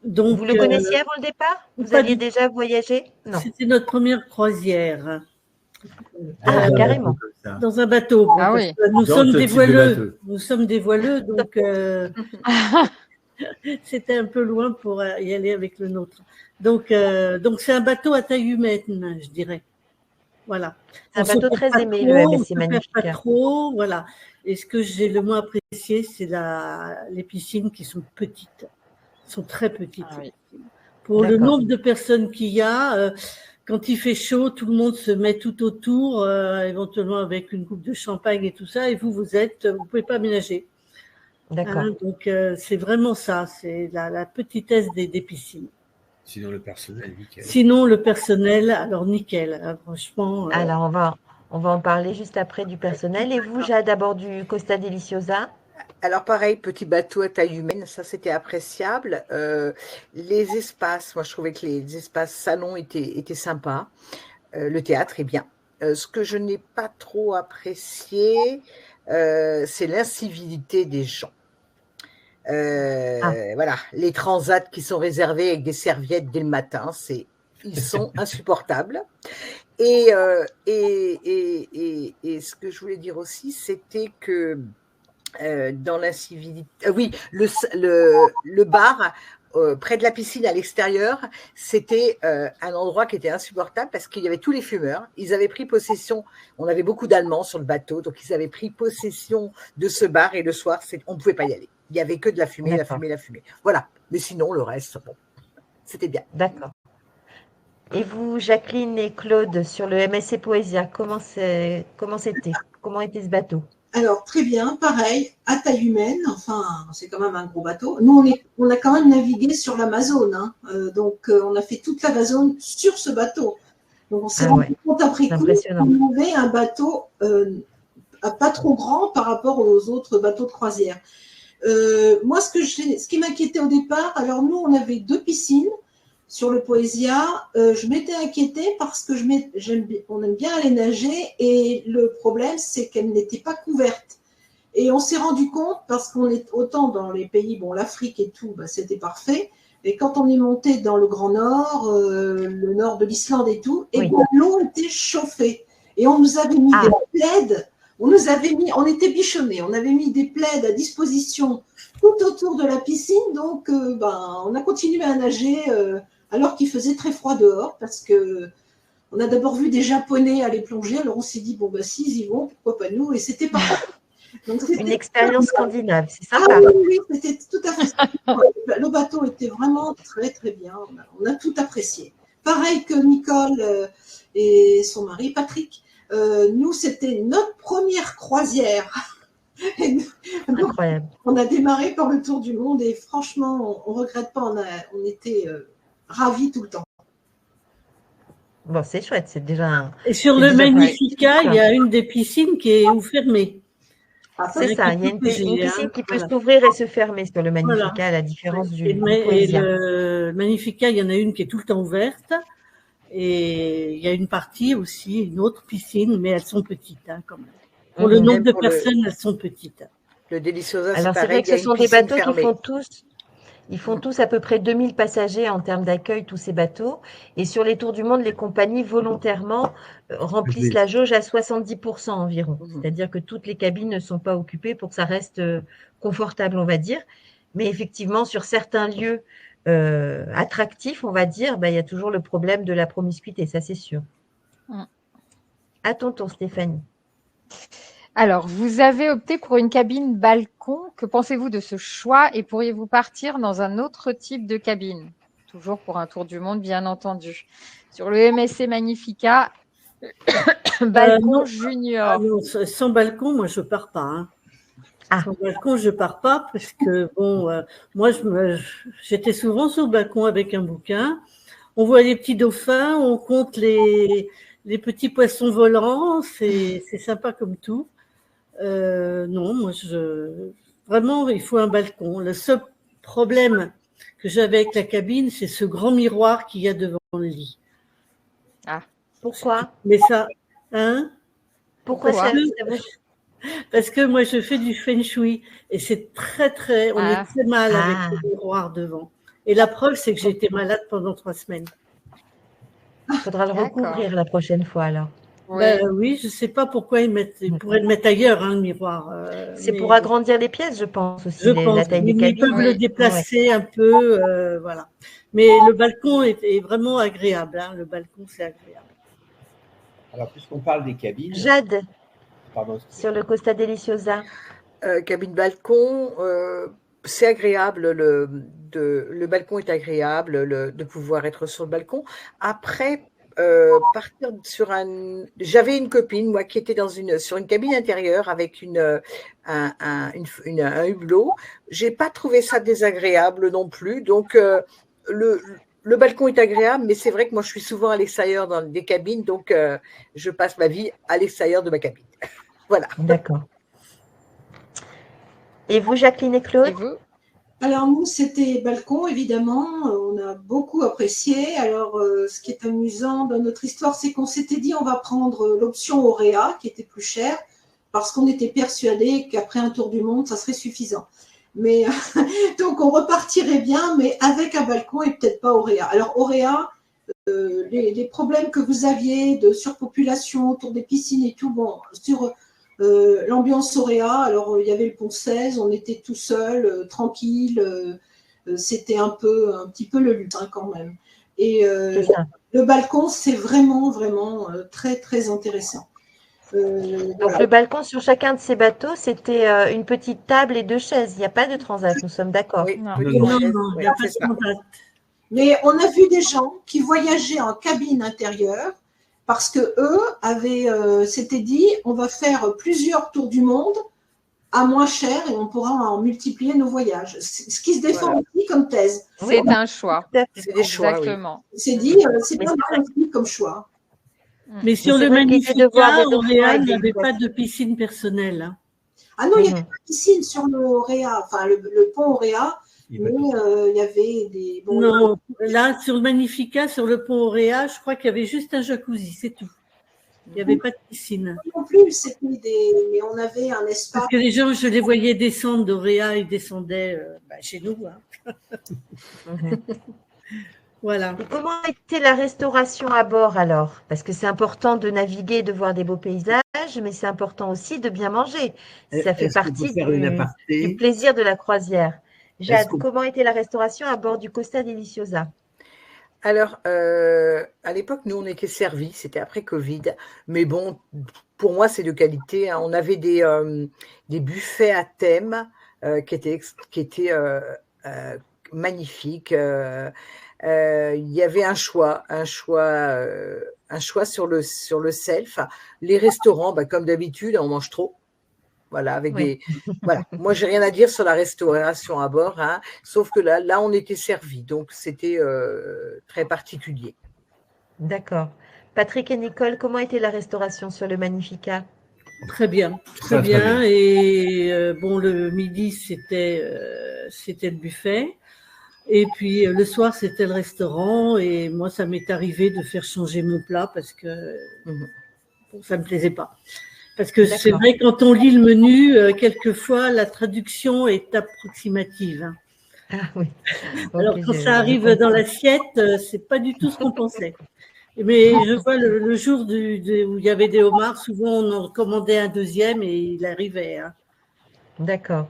Donc, vous le connaissiez avant le départ? Vous aviez déjà voyagé? Non. C'était notre première croisière. Carrément. Dans un bateau. Ah oui. Nous sommes des voileux. Nous sommes des voileux, donc c'était un peu loin pour y aller avec le nôtre. Donc c'est un bateau à taille humaine, je dirais. Voilà. Un bateau très aimé, le MSC Magnifica. Pas trop, voilà. Et ce que j'ai le moins apprécié, c'est les piscines qui sont petites. Sont très petites. Ah oui. Pour le nombre de personnes qu'il y a, quand il fait chaud, tout le monde se met tout autour, éventuellement avec une coupe de champagne et tout ça, et vous pouvez pas ménager. D'accord. Donc c'est vraiment ça, c'est la petitesse des piscines. Sinon le personnel, nickel. Sinon le personnel, alors nickel, hein, franchement. Alors on va en parler juste après du personnel. Et vous, Jade, d'abord du Costa Deliciosa? Alors pareil, petit bateau à taille humaine, ça c'était appréciable. Les espaces, moi je trouvais que les espaces salons étaient sympas. Le théâtre est bien. Ce que je n'ai pas trop apprécié, c'est l'incivilité des gens. Voilà, les transats qui sont réservés avec des serviettes dès le matin, ils sont insupportables. Et ce que je voulais dire aussi, c'était que dans l'incivilité, oui, le bar près de la piscine à l'extérieur, c'était un endroit qui était insupportable parce qu'il y avait tous les fumeurs. Ils avaient pris possession, on avait beaucoup d'Allemands sur le bateau, donc ils avaient pris possession de ce bar et le soir, on ne pouvait pas y aller. Il n'y avait que de la fumée, la fumée. Voilà, mais sinon, le reste, bon, c'était bien. D'accord. Et vous, Jacqueline et Claude, sur le MSC Poesia, comment c'était? Comment était ce bateau? Alors, très bien, pareil, à taille humaine, enfin, c'est quand même un gros bateau. Nous, on a quand même navigué sur l'Amazone, hein, donc on a fait toute l'Amazone sur ce bateau. Donc, on s'est rendu compte après coup qu'on avait un bateau pas trop grand par rapport aux autres bateaux de croisière. Moi, ce qui m'inquiétait au départ, alors nous, on avait 2 piscines sur le Poesia. Je m'étais inquiétée parce que on aime bien aller nager et le problème, c'est qu'elle n'était pas couverte. Et on s'est rendu compte, parce qu'on est autant dans les pays, bon, l'Afrique et tout, c'était parfait. Et quand on est monté dans le Grand Nord, le nord de l'Islande et tout, et l'eau était chauffée. Et on nous avait mis des plaids. On était bichonnés, on avait mis des plaids à disposition tout autour de la piscine, donc on a continué à nager alors qu'il faisait très froid dehors, parce que on a d'abord vu des Japonais aller plonger, alors on s'est dit, s'ils y vont, pourquoi pas nous, et c'était parfait. Donc, Une expérience scandinave, c'est Ah sympa. oui, c'était tout à fait ça. Le bateau était vraiment très, très bien. On a tout apprécié. Pareil que Nicole et son mari, Patrick. Nous, c'était notre première croisière. Et donc, Incroyable. on a démarré par le tour du monde et franchement, on ne regrette pas. On était ravis tout le temps. Bon, c'est chouette, c'est déjà Et sur c'est le déjà Magnifica, pratique, il y a une des piscines qui est fermée. Ah, ça, C'est ça, il y a une piscine qui peut s'ouvrir et se fermer sur le Magnifica, à la différence du Et Poesia. le Magnifica, il y en a une qui est tout le temps ouverte. Et il y a une partie aussi, une autre piscine, mais elles sont petites hein, quand même. Pour le nombre de personnes, elles sont petites. Le Deliciosa, Alors, c'est vrai que ce sont des bateaux qui font tous à peu près 2000 passagers en termes d'accueil, tous ces bateaux. Et sur les tours du monde, les compagnies volontairement remplissent la jauge à 70% environ. C'est-à-dire que toutes les cabines ne sont pas occupées pour que ça reste confortable, on va dire. Mais effectivement, sur certains lieux attractifs, on va dire, il y a toujours le problème de la promiscuité, ça c'est sûr. À ton tour, Stéphanie. Alors, vous avez opté pour une cabine balcon. Que pensez-vous de ce choix et pourriez-vous partir dans un autre type de cabine? Toujours pour un tour du monde, bien entendu. Sur le MSC Magnifica, balcon junior. Non, sans balcon, moi, je ne pars pas. Hein. Sans balcon, je ne pars pas parce que, bon, moi, j'étais souvent sur le balcon avec un bouquin. On voit les petits dauphins, on compte les petits poissons volants. C'est sympa comme tout. Non, moi, vraiment, il faut un balcon. Le seul problème que j'avais avec la cabine, c'est ce grand miroir qu'il y a devant le lit. Ah, pourquoi? Mais ça, hein? Pourquoi ça? Parce que moi, je fais du feng shui et c'est très, on est très mal avec le miroir devant. Et la preuve, c'est que j'ai été malade pendant 3 semaines. Il faudra le recouvrir la prochaine fois alors. Oui, je ne sais pas pourquoi ils pourraient le mettre ailleurs, hein, le miroir. C'est pour agrandir les pièces, je pense aussi, la taille des cabines. Ils peuvent le déplacer un peu, voilà. Mais le balcon est vraiment agréable. Hein, le balcon, c'est agréable. Alors, puisqu'on parle des cabines… Jade, sur le Costa Deliciosa. Cabine balcon, c'est agréable, le balcon est agréable, de pouvoir être sur le balcon. Après, partir sur j'avais une copine moi qui était sur une cabine intérieure avec un hublot. J'ai pas trouvé ça désagréable non plus. Donc le balcon est agréable, mais c'est vrai que moi je suis souvent à l'extérieur dans des cabines, donc je passe ma vie à l'extérieur de ma cabine. Voilà. D'accord. Et vous, Jacqueline et Claude? Alors, nous, c'était balcon, évidemment. On a beaucoup apprécié. Alors, ce qui est amusant dans notre histoire, c'est qu'on s'était dit on va prendre l'option Auréa, qui était plus chère, parce qu'on était persuadé qu'après un tour du monde, ça serait suffisant. Mais donc, on repartirait bien, mais avec un balcon et peut-être pas Auréa. Alors, Auréa, les problèmes que vous aviez de surpopulation autour des piscines et tout, bon, sur… l'ambiance Auréa, alors il y avait le pont 16, on était tout seul, tranquille, c'était un petit peu le luxe hein, quand même. Et le balcon, c'est vraiment très très intéressant. Donc le balcon sur chacun de ces bateaux, c'était une petite table et 2 chaises. Il n'y a pas de transat, nous sommes d'accord. Oui, non, il n'y a pas de transat. Mais on a vu des gens qui voyageaient en cabine intérieure parce que eux s'étaient dit on va faire plusieurs tours du monde à moins cher et on pourra en multiplier nos voyages. Ce qui se défend aussi comme thèse. C'est un choix. C'est des choix. Exactement. Oui. C'est dit, c'est pas mal aussi comme choix. Mais sur le Magnifica, Auréa n'avait pas de piscine personnelle. Hein. Ah non, il n'y avait pas de piscine sur le Auréa, enfin le pont Auréa. Mais il y avait des… Bon, non, là, sur le Magnifica, sur le pont Auréa, je crois qu'il y avait juste un jacuzzi, c'est tout. Il n'y avait pas de piscine. Non plus, c'était mais on avait un espace… Parce que les gens, je les voyais descendre d'Auréa, ils descendaient chez nous. Hein. Voilà. Et comment était la restauration à bord alors? Parce que c'est important de naviguer, de voir des beaux paysages, mais c'est important aussi de bien manger. Ça fait partie du plaisir de la croisière. Jade, comment était la restauration à bord du Costa Deliciosa? Alors, à l'époque, nous, on était servis, c'était après Covid. Mais bon, pour moi, c'est de qualité, hein. On avait des buffets à thème qui étaient magnifiques. Il y avait un choix sur le self. Les restaurants, comme d'habitude, on mange trop. Voilà, avec Oui. voilà. Moi, j'ai rien à dire sur la restauration à bord, hein, sauf que là, on était servis, donc c'était très particulier. D'accord. Patrick et Nicole, comment était la restauration sur le Magnificat? Très bien, Très, très bien. bien. Et bon, le midi, c'était le buffet. Et puis le soir, c'était le restaurant. Et moi, ça m'est arrivé de faire changer mon plat parce que bon, ça ne me plaisait pas. Parce que c'est vrai, quand on lit le menu, quelquefois, la traduction est approximative, hein. Ah oui. Alors, Ok, quand je ça arrive comprends. dans l'assiette, c'est pas du tout ce qu'on pensait. Mais je vois le jour où il y avait des homards, souvent on en commandait un deuxième et il arrivait, hein. D'accord.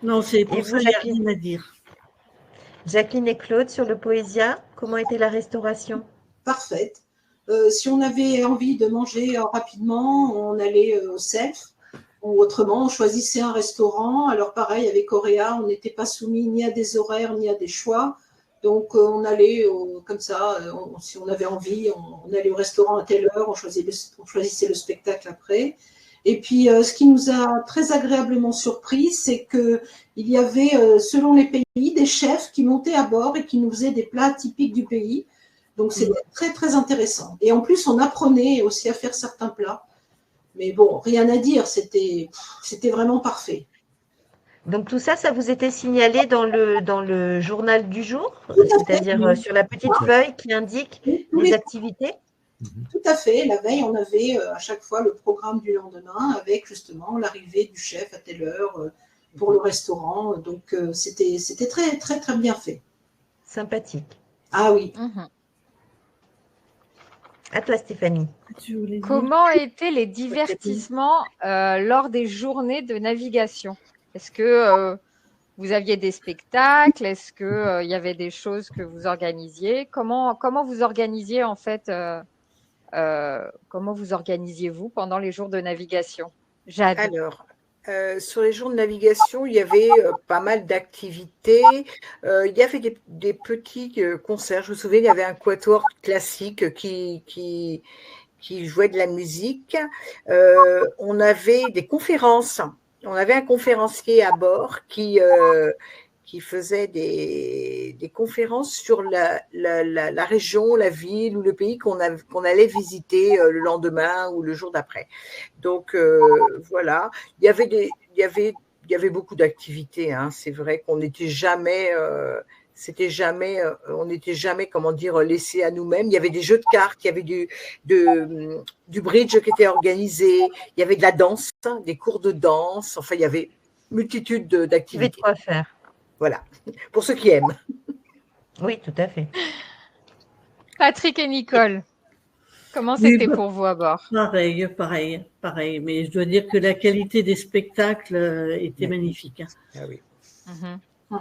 Non, c'est Et pour vous, ça, il n'y a Jacqueline? rien à dire. Jacqueline et Claude, sur le Poésia, comment était la restauration? Parfaite. Si on avait envie de manger rapidement, on allait au self. Ou autrement, on choisissait un restaurant. Alors pareil, avec Auréa, on n'était pas soumis ni à des horaires, ni à des choix. Donc on allait comme ça, si on avait envie, on allait au restaurant à telle heure, on choisissait le spectacle après. Et puis ce qui nous a très agréablement surpris, c'est qu'il y avait, selon les pays, des chefs qui montaient à bord et qui nous faisaient des plats typiques du pays. Donc c'était très très intéressant. Et en plus, on apprenait aussi à faire certains plats. Mais bon, rien à dire, c'était vraiment parfait. Donc tout ça, ça vous était signalé dans le journal du jour, c'est-à-dire sur la petite feuille qui indique les activités? Tout à fait. La veille, on avait à chaque fois le programme du lendemain avec justement l'arrivée du chef à telle heure pour le restaurant. Donc c'était très très très bien fait. Sympathique. Ah oui. À toi, Stéphanie. Comment étaient les divertissements lors des journées de navigation? Est-ce que vous aviez des spectacles? Est-ce qu'il y avait des choses que vous organisiez? Comment vous organisiez en fait comment vous organisiez-vous pendant les jours de navigation? Jade. Alors, sur les jours de navigation, il y avait pas mal d'activités. Il y avait des petits concerts. Je me souviens, il y avait un quatuor classique qui jouait de la musique. On avait des conférences. On avait un conférencier à bord qui faisait des conférences sur la région, la ville ou le pays qu'on allait visiter le lendemain ou le jour d'après. Donc voilà, il y avait beaucoup d'activités, hein. C'est vrai qu'on n'était jamais on n'était jamais, comment dire, laissé à nous-mêmes. Il y avait des jeux de cartes, il y avait du bridge qui était organisé, il y avait de la danse, des cours de danse. Enfin, il y avait multitude d'activités. Il y avait de quoi faire. Voilà, pour ceux qui aiment. Oui, tout à fait. Patrick et Nicole, comment c'était pour vous à bord? Pareil. Mais je dois dire que la qualité des spectacles était magnifique, hein. Ah oui.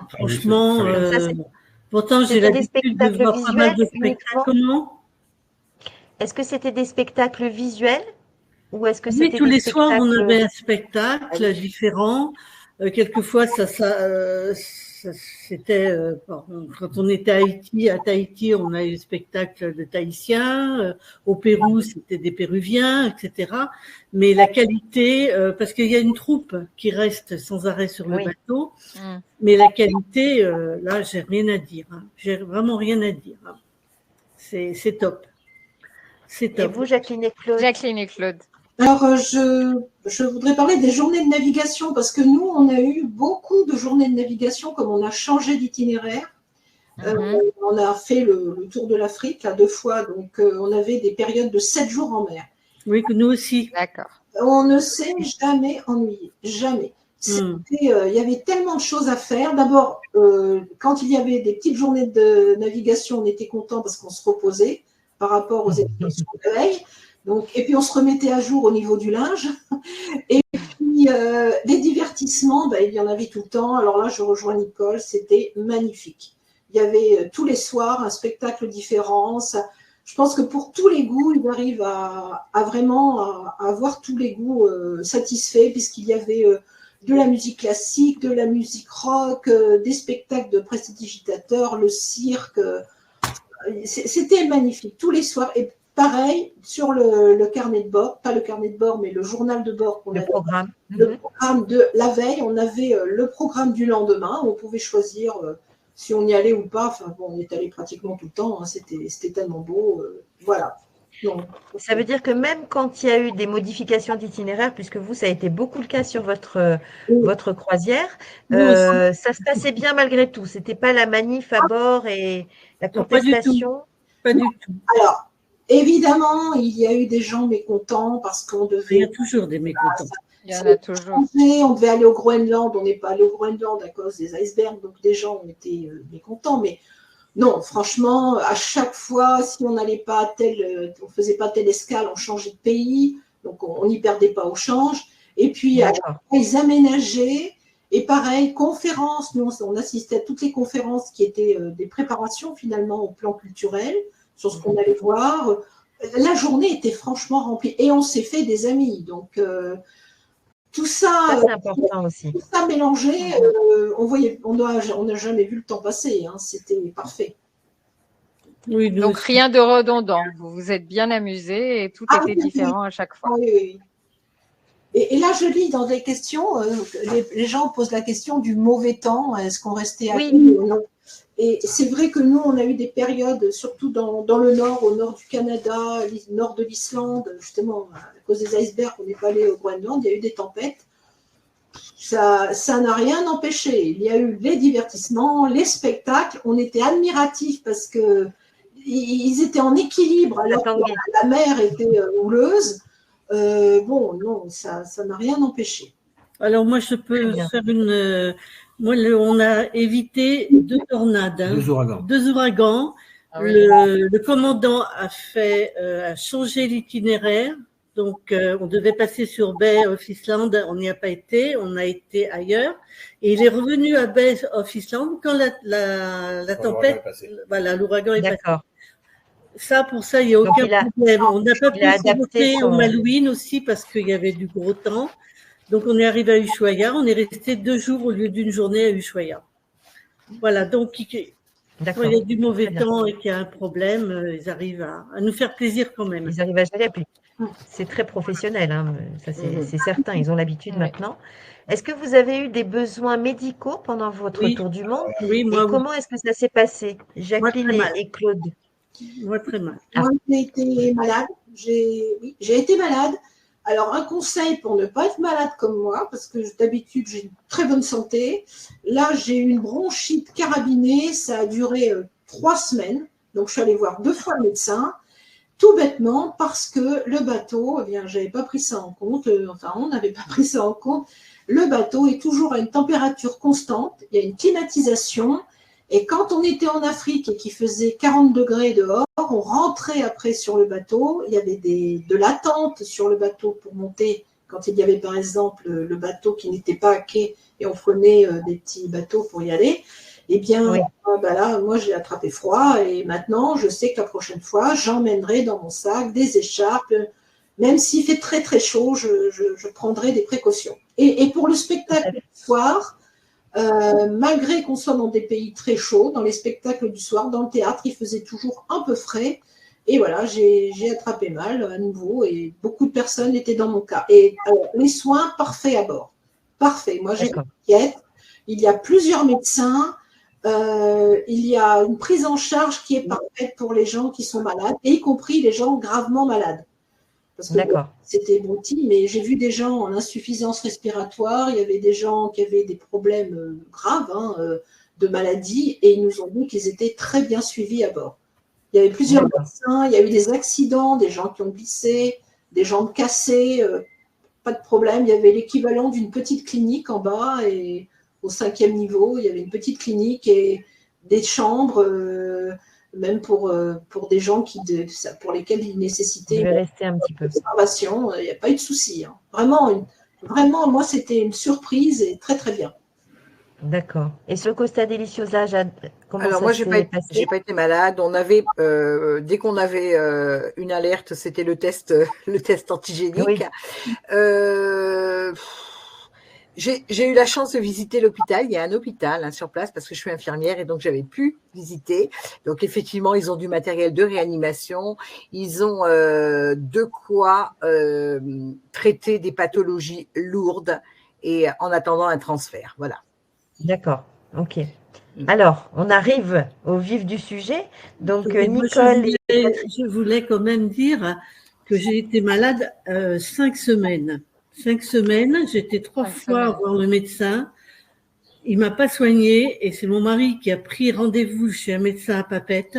Franchement, pourtant j'ai l'habitude de voir pas mal de spectacles. Comment? Est-ce que c'était des spectacles visuels ou est-ce que Oui, c'était tous des les soirs on spectacles- avait un spectacle différent. Quelquefois c'était quand on était à Tahiti, on a eu le spectacle de Tahitiens. Au Pérou, c'était des Péruviens, etc. Mais la qualité, parce qu'il y a une troupe qui reste sans arrêt sur le bateau, mais la qualité, là, j'ai rien à dire, hein. J'ai vraiment rien à dire, hein. C'est top. C'est top. Et vous, Jacqueline et Claude? Jacqueline et Claude. Alors, je voudrais parler des journées de navigation parce que nous, on a eu beaucoup de journées de navigation comme on a changé d'itinéraire. On a fait le tour de l'Afrique 2 fois, donc on avait des périodes de 7 jours en mer. Oui, que nous aussi. D'accord. On ne s'est jamais ennuyé, jamais. Il y avait tellement de choses à faire. D'abord, quand il y avait des petites journées de navigation, on était content parce qu'on se reposait par rapport aux expéditions de la veille. Donc, et puis on se remettait à jour au niveau du linge. Et puis les divertissements, il y en avait tout le temps. Alors là, je rejoins Nicole, c'était magnifique. Il y avait tous les soirs un spectacle différent. Je pense que pour tous les goûts, ils arrivent à vraiment avoir tous les goûts satisfaits, puisqu'il y avait de la musique classique, de la musique rock, des spectacles de prestidigitateurs, le cirque. C'était magnifique tous les soirs. Et pareil, sur le carnet de bord, pas le carnet de bord, mais le journal de bord qu'on avait. Le programme de la veille, on avait le programme du lendemain. On pouvait choisir si on y allait ou pas. Enfin, bon, on est allé pratiquement tout le temps. Hein. C'était tellement beau. Voilà. Donc, ça veut dire que même quand il y a eu des modifications d'itinéraire, puisque vous, ça a été beaucoup le cas sur votre croisière, ça se passait bien malgré tout. Ce n'était pas la manif à bord et la contestation. Pas du tout. Alors, évidemment, il y a eu des gens mécontents parce qu'on devait… Il y a toujours des mécontents. Il y en a toujours. On devait aller au Groenland, on n'est pas allé au Groenland à cause des icebergs, donc des gens ont été mécontents. Mais non, franchement, à chaque fois, si on n'allait pas à on faisait pas telle escale, on changeait de pays, donc on n'y perdait pas au change. Et puis, ils aménageaient. Et pareil, conférences, nous, on assistait à toutes les conférences qui étaient des préparations finalement au plan culturel, sur ce qu'on allait voir. La journée était franchement remplie et on s'est fait des amis. Donc, tout ça, c'est important aussi. Tout ça mélangé, on n'a jamais vu le temps passer. Hein, c'était parfait. Oui, donc rien de redondant. Vous vous êtes bien amusés et tout était différent à chaque fois. Oui. Et là, je lis dans des questions, les gens posent la question du mauvais temps. Est-ce qu'on restait à pied ou non? Et c'est vrai que nous, on a eu des périodes, surtout dans le nord, au nord du Canada, au nord de l'Islande, justement, à cause des icebergs, on n'est pas allé au Groenland, il y a eu des tempêtes. Ça n'a rien empêché. Il y a eu les divertissements, les spectacles. On était admiratifs parce qu'ils étaient en équilibre alors que la mer était houleuse. Bon, non, ça n'a rien empêché. Alors moi, je peux faire on a évité 2 tornades, hein, 2 ouragans. Ah oui. Le commandant a changé l'itinéraire. Donc, on devait passer sur Bay of Island. On n'y a pas été. On a été ailleurs. Et il est revenu à Bay of Island quand la tempête, voilà, l'ouragan est passé. Ça, pour ça, il n'y a aucun problème. On n'a pas pu s'adapter au Malouine aussi parce qu'il y avait du gros temps. Donc, on est arrivé à Ushuaïa. On est resté 2 jours au lieu d'une journée à Ushuaïa. Voilà. Donc, quand il y a du mauvais temps et qu'il y a un problème, ils arrivent à nous faire plaisir quand même. Ils arrivent à gérer. C'est très professionnel. Hein. Ça, c'est certain. Ils ont l'habitude maintenant. Est-ce que vous avez eu des besoins médicaux pendant votre tour du monde? Oui, moi. Et comment est-ce que ça s'est passé, Jacqueline et Claude? Moi, très mal. Moi, j'ai été malade. J'ai été malade. Alors, un conseil pour ne pas être malade comme moi, parce que d'habitude, j'ai une très bonne santé. Là, j'ai eu une bronchite carabinée. Ça a duré 3 semaines. Donc, je suis allée voir 2 fois le médecin, tout bêtement, parce que le bateau, eh bien, je n'avais pas pris ça en compte. Enfin, on n'avait pas pris ça en compte. Le bateau est toujours à une température constante. Il y a une climatisation. Et quand on était en Afrique et qu'il faisait 40 degrés dehors, on rentrait après sur le bateau. Il y avait de l'attente sur le bateau pour monter. Quand il y avait par exemple le bateau qui n'était pas à quai et on prenait des petits bateaux pour y aller, eh bien là, moi j'ai attrapé froid et maintenant je sais que la prochaine fois, j'emmènerai dans mon sac des écharpes. Même s'il fait très très chaud, je prendrai des précautions. Et pour le spectacle du soir, malgré qu'on soit dans des pays très chauds, dans les spectacles du soir, dans le théâtre, il faisait toujours un peu frais. Et voilà, j'ai attrapé mal à nouveau et beaucoup de personnes étaient dans mon cas. Et les soins parfaits à bord. Parfait. Moi, j'ai inquiète. Il y a plusieurs médecins. Il y a une prise en charge qui est parfaite pour les gens qui sont malades, et y compris les gens gravement malades. Parce que c'était abruti, mais j'ai vu des gens en insuffisance respiratoire, il y avait des gens qui avaient des problèmes graves de maladies, et ils nous ont dit qu'ils étaient très bien suivis à bord. Il y avait plusieurs médecins, il y a eu des accidents, des gens qui ont glissé, des jambes cassées, pas de problème. Il y avait l'équivalent d'une petite clinique en bas, et au 5e niveau, il y avait une petite clinique et des chambres, même pour des gens pour lesquels il nécessitait rester un petit peu d'observation. Il n'y a pas eu de souci. Hein. Vraiment, moi, c'était une surprise et très, très bien. D'accord. Et ce Costa Deliciosa, comment Alors ça moi, s'est j'ai passé? pas été malade. On avait, dès qu'on avait une alerte, c'était le test, le test antigénique. Oui. Euh, j'ai eu la chance de visiter l'hôpital. Il y a un hôpital sur place parce que je suis infirmière et donc j'avais pu visiter. Donc effectivement, ils ont du matériel de réanimation. Ils ont de quoi traiter des pathologies lourdes et en attendant un transfert. Voilà. D'accord. Ok. Alors, on arrive au vif du sujet. Donc, Et moi, Nicole je voulais quand même dire que j'ai été malade 5 semaines. 5 semaines, j'étais 3 fois voir le médecin. Il m'a pas soignée et c'est mon mari qui a pris rendez-vous chez un médecin à Papeete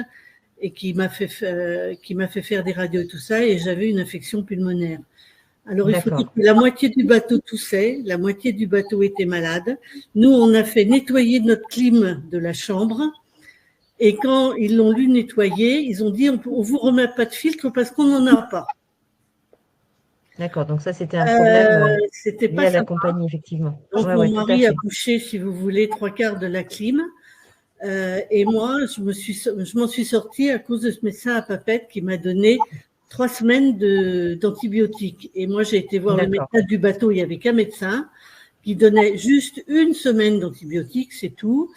et qui m'a fait faire des radios et tout ça, et j'avais une infection pulmonaire. Alors, il faut dire que la moitié du bateau toussait, la moitié du bateau était malade. Nous, on a fait nettoyer notre clim de la chambre. Et quand ils l'ont lu nettoyer, ils ont dit on vous remet pas de filtre parce qu'on n'en a pas. D'accord, donc ça c'était un problème c'était lié pas à la sympa. compagnie, effectivement. Donc mon mari a bouché, si vous voulez, 3/4 de la clim. Et moi, je m'en suis sortie à cause de ce médecin à Papeete qui m'a donné 3 semaines d'antibiotiques. Et moi, j'ai été voir le médecin du bateau, il n'y avait qu'un médecin qui donnait juste 1 semaine d'antibiotiques, c'est tout.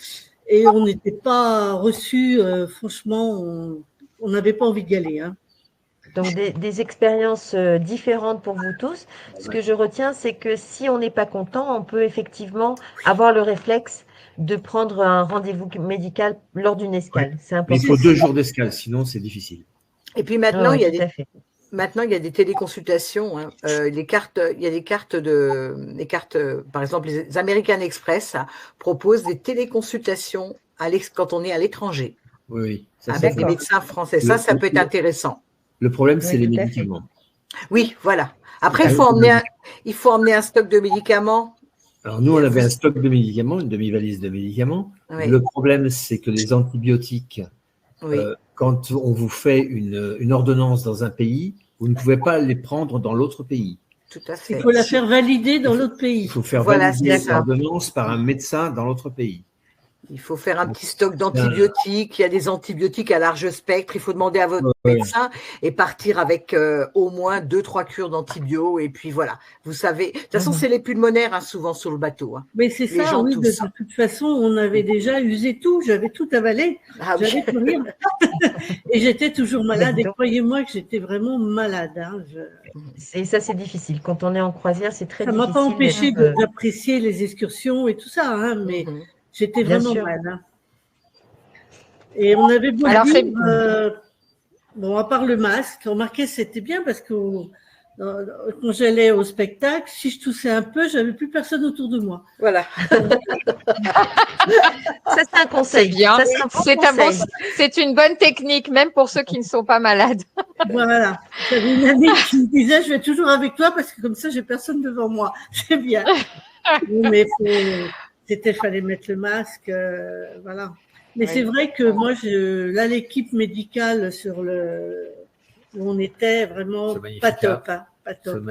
Et on n'était pas reçus, franchement, on n'avait pas envie d'y aller. Hein. Donc des expériences différentes pour vous tous. Ce que je retiens, c'est que si on n'est pas content, on peut effectivement avoir le réflexe de prendre un rendez-vous médical lors d'une escale. Ouais. C'est important. Mais il faut 2 jours d'escale, sinon c'est difficile. Et puis maintenant, il y a Maintenant, il y a des téléconsultations. Hein. Il y a des cartes par exemple, les American Express proposent des téléconsultations quand on est à l'étranger. Oui. Ça, avec des médecins français. Ça peut être intéressant. Le problème, c'est les médicaments. Oui, voilà. Après, il faut emmener un stock de médicaments. Alors, nous, on avait un stock de médicaments, une demi-valise de médicaments. Oui. Le problème, c'est que les antibiotiques, quand on vous fait une ordonnance dans un pays, vous ne pouvez pas les prendre dans l'autre pays. Tout à fait. Il faut la faire valider dans l'autre pays. Il faut faire valider l'ordonnance par un médecin dans l'autre pays. Il faut faire un petit stock d'antibiotiques. Il y a des antibiotiques à large spectre. Il faut demander à votre médecin et partir avec au moins 2-3 cures d'antibio. Et puis voilà. Vous savez, de toute façon, c'est les pulmonaires souvent sur le bateau. Hein. Mais c'est ça, oui. De toute façon, on avait déjà usé tout. J'avais tout avalé. J'avais plus rien. Et j'étais toujours malade. Et croyez-moi que j'étais vraiment malade. Hein. Et ça, c'est difficile. Quand on est en croisière, c'est très difficile. Ça m'a pas empêché d'apprécier les excursions et tout ça, hein, mais j'étais vraiment mal. Hein. Et on avait beau dire, bon, à part le masque, remarquez, c'était bien parce que quand j'allais au spectacle, si je toussais un peu, j'avais plus personne autour de moi. Voilà. Ça, c'est un conseil. Bien. C'est une bonne technique, même pour ceux qui ne sont pas malades. Voilà. J'avais une amie qui me disait, je vais toujours avec toi parce que comme ça, j'ai personne devant moi. C'est bien. Mais fallait mettre le masque, voilà. Mais c'est vrai que moi, là, l'équipe médicale où on était vraiment pas top. Hein, pas top.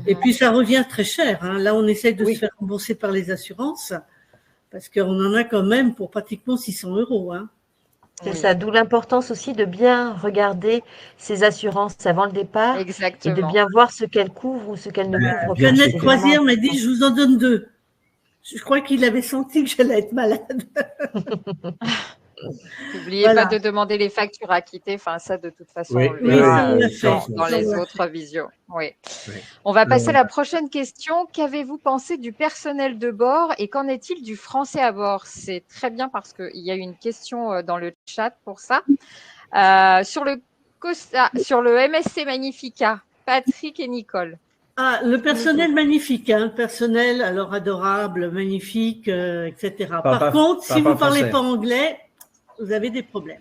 Et puis, ça revient très cher. Hein. Là, on essaie de se faire rembourser par les assurances parce qu'on en a quand même pour pratiquement 600 €. Hein. C'est ça, d'où l'importance aussi de bien regarder ces assurances avant le départ. Exactement. Et de bien voir ce qu'elles couvrent ou ce qu'elles ne couvrent pas. Jeannette Croisière m'a dit, je vous en donne 2. Je crois qu'il avait senti que j'allais être malade. N'oubliez pas de demander les factures à quitter. Enfin, ça, de toute façon, on le verra dans les autres visios. Oui. On va passer à la prochaine question. Qu'avez-vous pensé du personnel de bord et qu'en est-il du français à bord? C'est très bien parce qu'il y a eu une question dans le chat pour ça. Sur le MSC Magnifica, Patrick et Nicole. Ah, le personnel magnifique, hein, le personnel alors adorable, magnifique, etc. Par contre, si vous ne parlez pas anglais, vous avez des problèmes.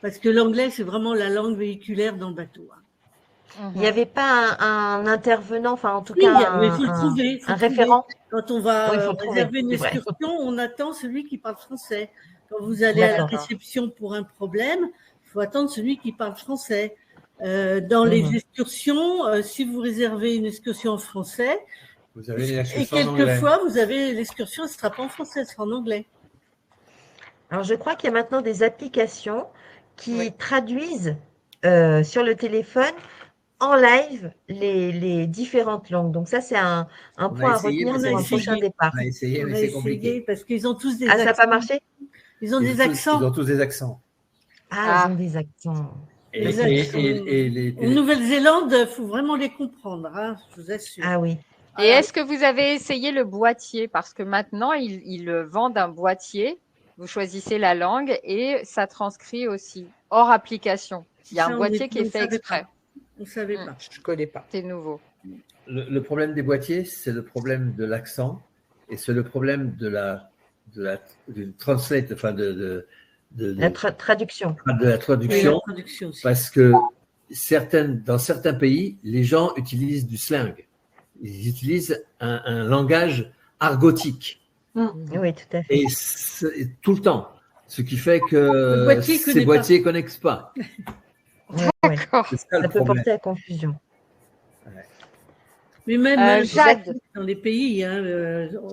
Parce que l'anglais, c'est vraiment la langue véhiculaire dans le bateau. Hein. Il n'y avait pas un intervenant, enfin en tout cas il faut le trouver, un référent. Quand on va réserver une excursion, on attend celui qui parle français. Quand vous allez à la réception pour un problème, il faut attendre celui qui parle français. Dans les excursions, si vous réservez une excursion en français, Vous avez Et l'excursion en anglais. quelquefois, vous avez l'excursion, ce ne sera pas en français, ce sera en anglais. Alors, je crois qu'il y a maintenant des applications qui traduisent sur le téléphone en live les différentes langues. Donc, ça, c'est un point à retenir pour un prochain départ. On a essayé, mais c'est compliqué. Parce qu'ils ont tous des Ah, ça n'a accents. pas marché? Ils ont des accents. Ils ont tous des accents. Ah, ils ont des accents. En Nouvelle-Zélande, il faut vraiment les comprendre, hein, je vous assure. Ah oui. Et est-ce que vous avez essayé le boîtier? Parce que maintenant, ils vendent un boîtier. Vous choisissez la langue et ça transcrit aussi hors application. Il y a un boîtier qui est fait exprès. On ne savait pas. Je ne connais pas. C'est nouveau. Le problème des boîtiers, c'est le problème de l'accent et c'est le problème du translate, enfin traduction. De la traduction, parce que dans certains pays, les gens utilisent du slang. Ils utilisent un langage argotique. Oui, tout à fait. Et tout le temps. Ce qui fait que ces boîtiers ne connectent pas. D'accord. Ça peut porter à confusion. Mais même Jade. dans les pays, hein,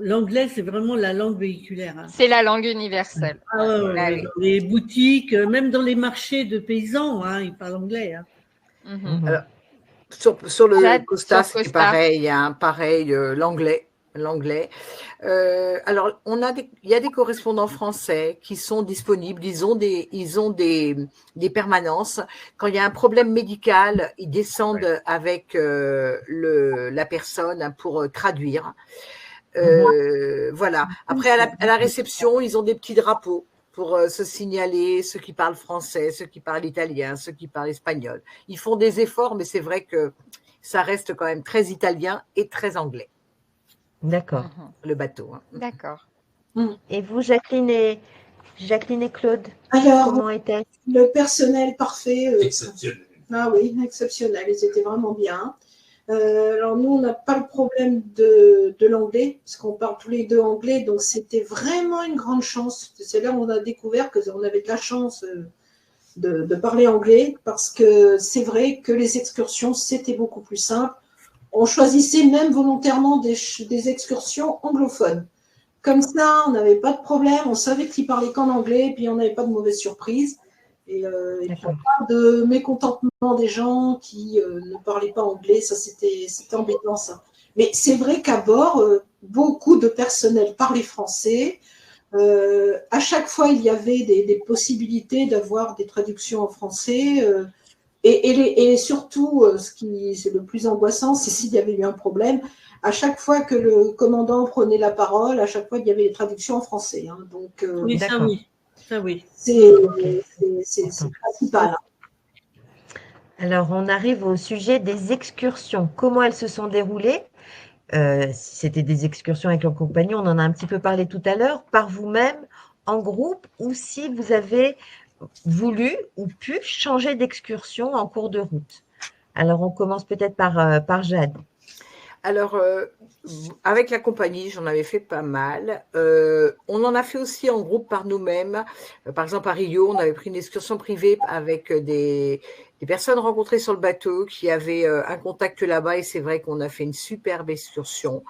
l'anglais, c'est vraiment la langue véhiculaire. Hein. C'est la langue universelle. Dans les boutiques, même dans les marchés de paysans, hein, ils parlent anglais. Hein. Alors, sur le Costa, c'est pareil, hein, l'anglais. Alors, il y a des correspondants français qui sont disponibles. Ils ont des permanences. Quand il y a un problème médical, ils descendent avec la personne pour traduire. Voilà. Après, à la réception, ils ont des petits drapeaux pour se signaler ceux qui parlent français, ceux qui parlent italien, ceux qui parlent espagnol. Ils font des efforts, mais c'est vrai que ça reste quand même très italien et très anglais. D'accord. Le bateau. Hein. D'accord. Et vous, Jacqueline et Claude, alors, comment était le personnel parfait. Exceptionnel. Ah oui, exceptionnel. Ils étaient vraiment bien. Alors nous, on n'a pas le problème de l'anglais, parce qu'on parle tous les deux anglais, donc c'était vraiment une grande chance. C'est là où on a découvert qu'on avait de la chance de parler anglais, parce que c'est vrai que les excursions, c'était beaucoup plus simple. On choisissait même volontairement des excursions anglophones. Comme ça, on n'avait pas de problème, on savait qu'ils parlaient qu'en anglais, et puis on n'avait pas de mauvaises surprises. Et pas de mécontentement des gens qui ne parlaient pas anglais, ça c'était embêtant ça. Mais c'est vrai qu'à bord, beaucoup de personnel parlait français. À chaque fois, il y avait des possibilités d'avoir des traductions en français. Et surtout, ce qui est le plus angoissant, c'est s'il y avait eu un problème. À chaque fois que le commandant prenait la parole, à chaque fois, il y avait des traductions en français. Hein. Donc, oui, ça oui. Ça, oui. C'est principal. Alors, on arrive au sujet des excursions. Comment elles se sont déroulées? Si c'était des excursions avec le compagnon, on en a un petit peu parlé tout à l'heure, par vous-même, en groupe, ou si vous avez voulu ou pu changer d'excursion en cours de route. Alors, on commence peut-être par Jade. Alors, avec la compagnie, j'en avais fait pas mal. On en a fait aussi en groupe par nous-mêmes. Par exemple, à Rio, on avait pris une excursion privée avec des personnes rencontrées sur le bateau qui avaient un contact là-bas et c'est vrai qu'on a fait une superbe excursion.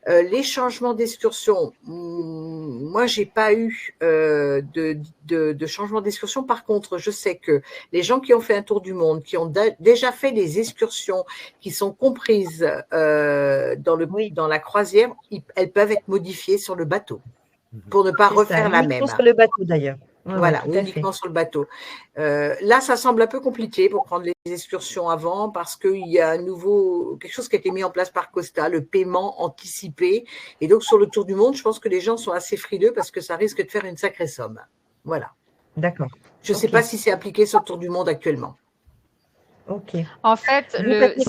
Les changements d'excursion, moi, j'ai pas eu de changement d'excursion. Par contre, je sais que les gens qui ont fait un tour du monde, qui ont déjà fait des excursions qui sont comprises dans la croisière, elles peuvent être modifiées sur le bateau pour ne pas refaire la même. Sur le bateau d'ailleurs. Voilà, uniquement sur le bateau. Là, ça semble un peu compliqué pour prendre les excursions avant parce qu'il y a quelque chose qui a été mis en place par Costa, le paiement anticipé. Et donc, sur le tour du monde, je pense que les gens sont assez frileux parce que ça risque de faire une sacrée somme. Voilà. D'accord. Je ne sais pas si c'est appliqué sur le tour du monde actuellement. Ok. En fait,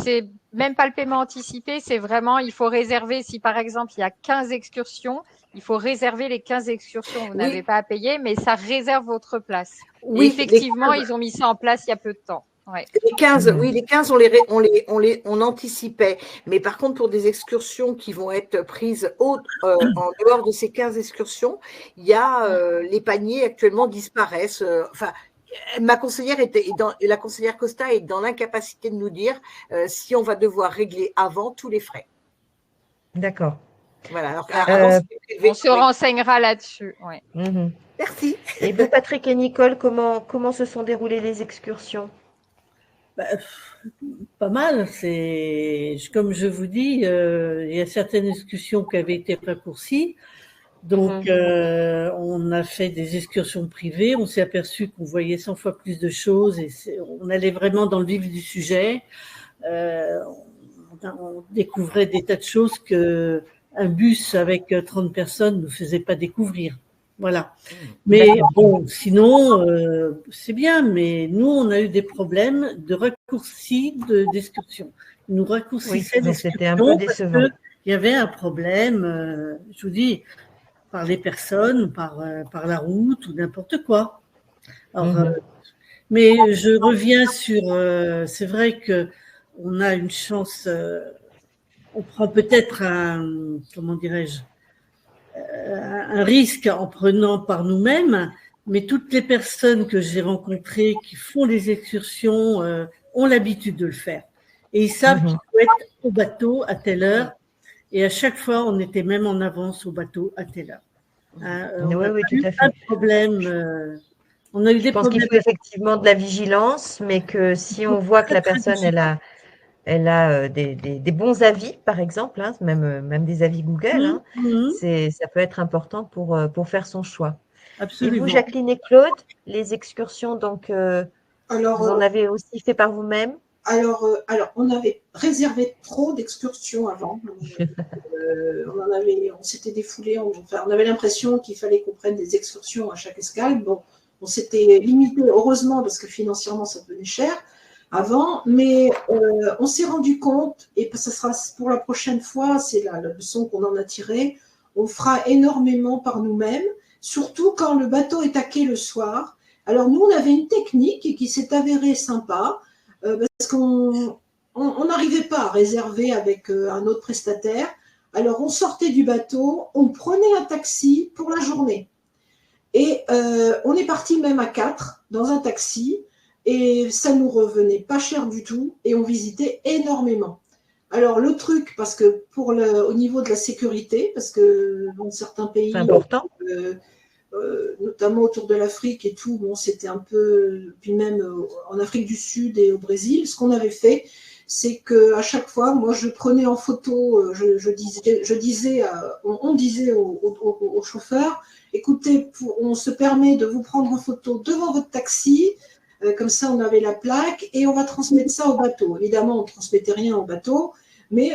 c'est même pas le paiement anticipé, c'est vraiment, il faut réserver. Si par exemple, il y a 15 excursions, il faut réserver les 15 excursions. Vous n'avez pas à payer, mais ça réserve votre place. Oui, et effectivement, ils ont mis ça en place il y a peu de temps. Ouais. Les 15, on anticipait. Mais par contre, pour des excursions qui vont être prises en dehors de ces 15 excursions, il y a les paniers actuellement disparaissent. La conseillère Costa est dans l'incapacité de nous dire si on va devoir régler avant tous les frais. D'accord. Voilà. Alors, on se renseignera là-dessus. Ouais. Merci. Et vous, Patrick et Nicole, comment se sont déroulées les excursions? Pas mal. Comme je vous dis, il y a certaines excursions qui avaient été raccourcies. Donc, on a fait des excursions privées. On s'est aperçu qu'on voyait 100 fois plus de choses et on allait vraiment dans le vif du sujet. On découvrait des tas de choses que un bus avec 30 personnes ne faisait pas découvrir. Voilà. Mais bon, sinon, c'est bien. Mais nous, on a eu des problèmes de raccourcis d'excursion. Ils nous raccourcissaient l'excursion. C'était un peu décevant. Il y avait un problème, je vous dis, par les personnes, par la route ou n'importe quoi. Alors, mais je reviens sur, c'est vrai que on a une chance, on prend peut-être comment dirais-je, un risque en prenant par nous-mêmes, mais toutes les personnes que j'ai rencontrées qui font les excursions ont l'habitude de le faire. Et ils savent qu'il faut être au bateau à telle heure. Et à chaque fois, on était même en avance au bateau à telle heure. Oui, tout à fait. Pas de problème. On a eu des problèmes. Je pense qu'il faut effectivement de la vigilance, mais que si on voit que la personne, elle a des bons avis, par exemple, même des avis Google, ça peut être important pour faire son choix. Absolument. Et vous, Jacqueline et Claude, les excursions, donc, vous en avez aussi fait par vous-même? Alors, on avait réservé trop d'excursions avant. On s'était défoulé. On avait l'impression qu'il fallait qu'on prenne des excursions à chaque escale. Bon, on s'était limité, heureusement, parce que financièrement, ça venait cher avant. Mais on s'est rendu compte, et ça sera pour la prochaine fois, c'est la leçon qu'on en a tirée, on fera énormément par nous-mêmes, surtout quand le bateau est à quai le soir. Alors, nous, on avait une technique qui s'est avérée sympa. Parce qu'on n'arrivait pas à réserver avec un autre prestataire. Alors, on sortait du bateau, on prenait un taxi pour la journée. Et on est parti même à 4 dans un taxi et ça nous revenait pas cher du tout et on visitait énormément. Alors, le truc, parce que au niveau de la sécurité, parce que dans certains pays… C'est important. Notamment autour de l'Afrique et tout, bon, c'était un peu, puis même en Afrique du Sud et au Brésil, ce qu'on avait fait, c'est qu'à chaque fois, moi, je prenais en photo, on disait au chauffeur, écoutez, on se permet de vous prendre en photo devant votre taxi, comme ça, on avait la plaque et on va transmettre ça au bateau. Évidemment, on ne transmettait rien au bateau, mais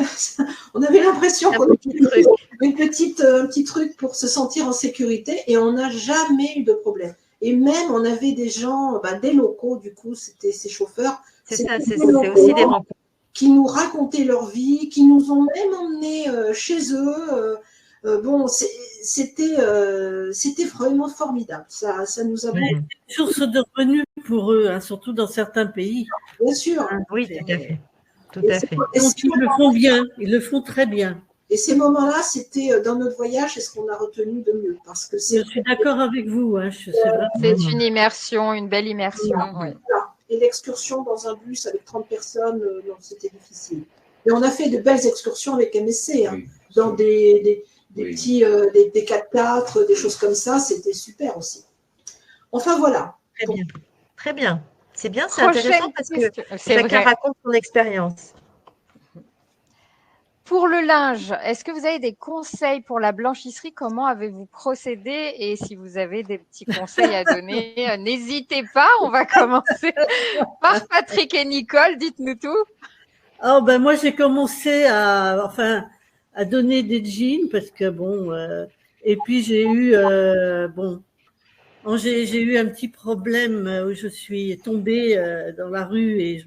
on avait l'impression qu'on avait un petit truc pour se sentir en sécurité et on n'a jamais eu de problème. Et même, on avait des gens, des locaux, du coup, c'était ces chauffeurs. C'est ça, c'est aussi des rencontres. Qui nous racontaient leur vie, qui nous ont même emmenés chez eux. Bon, c'était vraiment formidable. Ça nous a beaucoup. Une source de revenus pour eux, surtout dans certains pays. Bien sûr. Oui, tout à fait. Tout à fait. Ils le font bien, ils le font très bien. Et ces moments-là, c'était dans notre voyage, c'est ce qu'on a retenu de mieux. Parce que je suis d'accord avec vous. C'est une immersion, une belle immersion. Voilà. Et l'excursion dans un bus avec 30 personnes, non, c'était difficile. Et on a fait de belles excursions avec MSC, dans des petits des 4x4, des choses comme ça, c'était super aussi. Enfin, voilà. Très bien. Très bien. C'est bien, c'est intéressant parce que chacun raconte son expérience. Pour le linge, est-ce que vous avez des conseils pour la blanchisserie? Comment avez-vous procédé? Et si vous avez des petits conseils à donner, n'hésitez pas. On va commencer par Patrick et Nicole. Dites-nous tout. Oh, moi, j'ai commencé à donner des jeans parce que et puis j'ai eu j'ai eu un petit problème où je suis tombée dans la rue et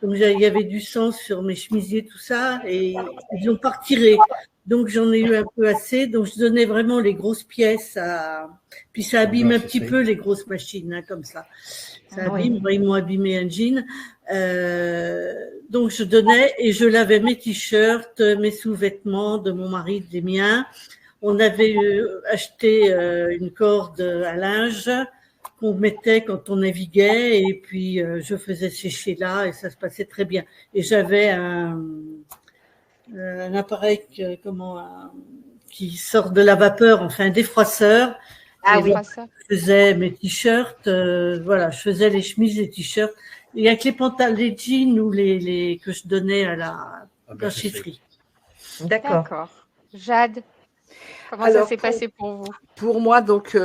donc il y avait du sang sur mes chemisiers, tout ça, et ils n'ont pas retiré. Donc j'en ai eu un peu assez. Donc je donnais vraiment les grosses pièces puis ça abîme un petit peu les grosses machines, comme ça. Ça abîme. Ils m'ont abîmé un jean. Donc je donnais et je lavais mes t-shirts, mes sous-vêtements de mon mari, des miens. On avait acheté une corde à linge qu'on mettait quand on naviguait et puis je faisais sécher là et ça se passait très bien. Et j'avais un un appareil qui sort de la vapeur, enfin un défroisseur. Ah Et oui. je faisais mes t-shirts, voilà, je faisais les chemises, les t-shirts. Et avec les pantalons, les jeans ou les que je donnais à la blanchisserie. D'accord. Jade, comment ça s'est passé pour vous? Pour moi, donc,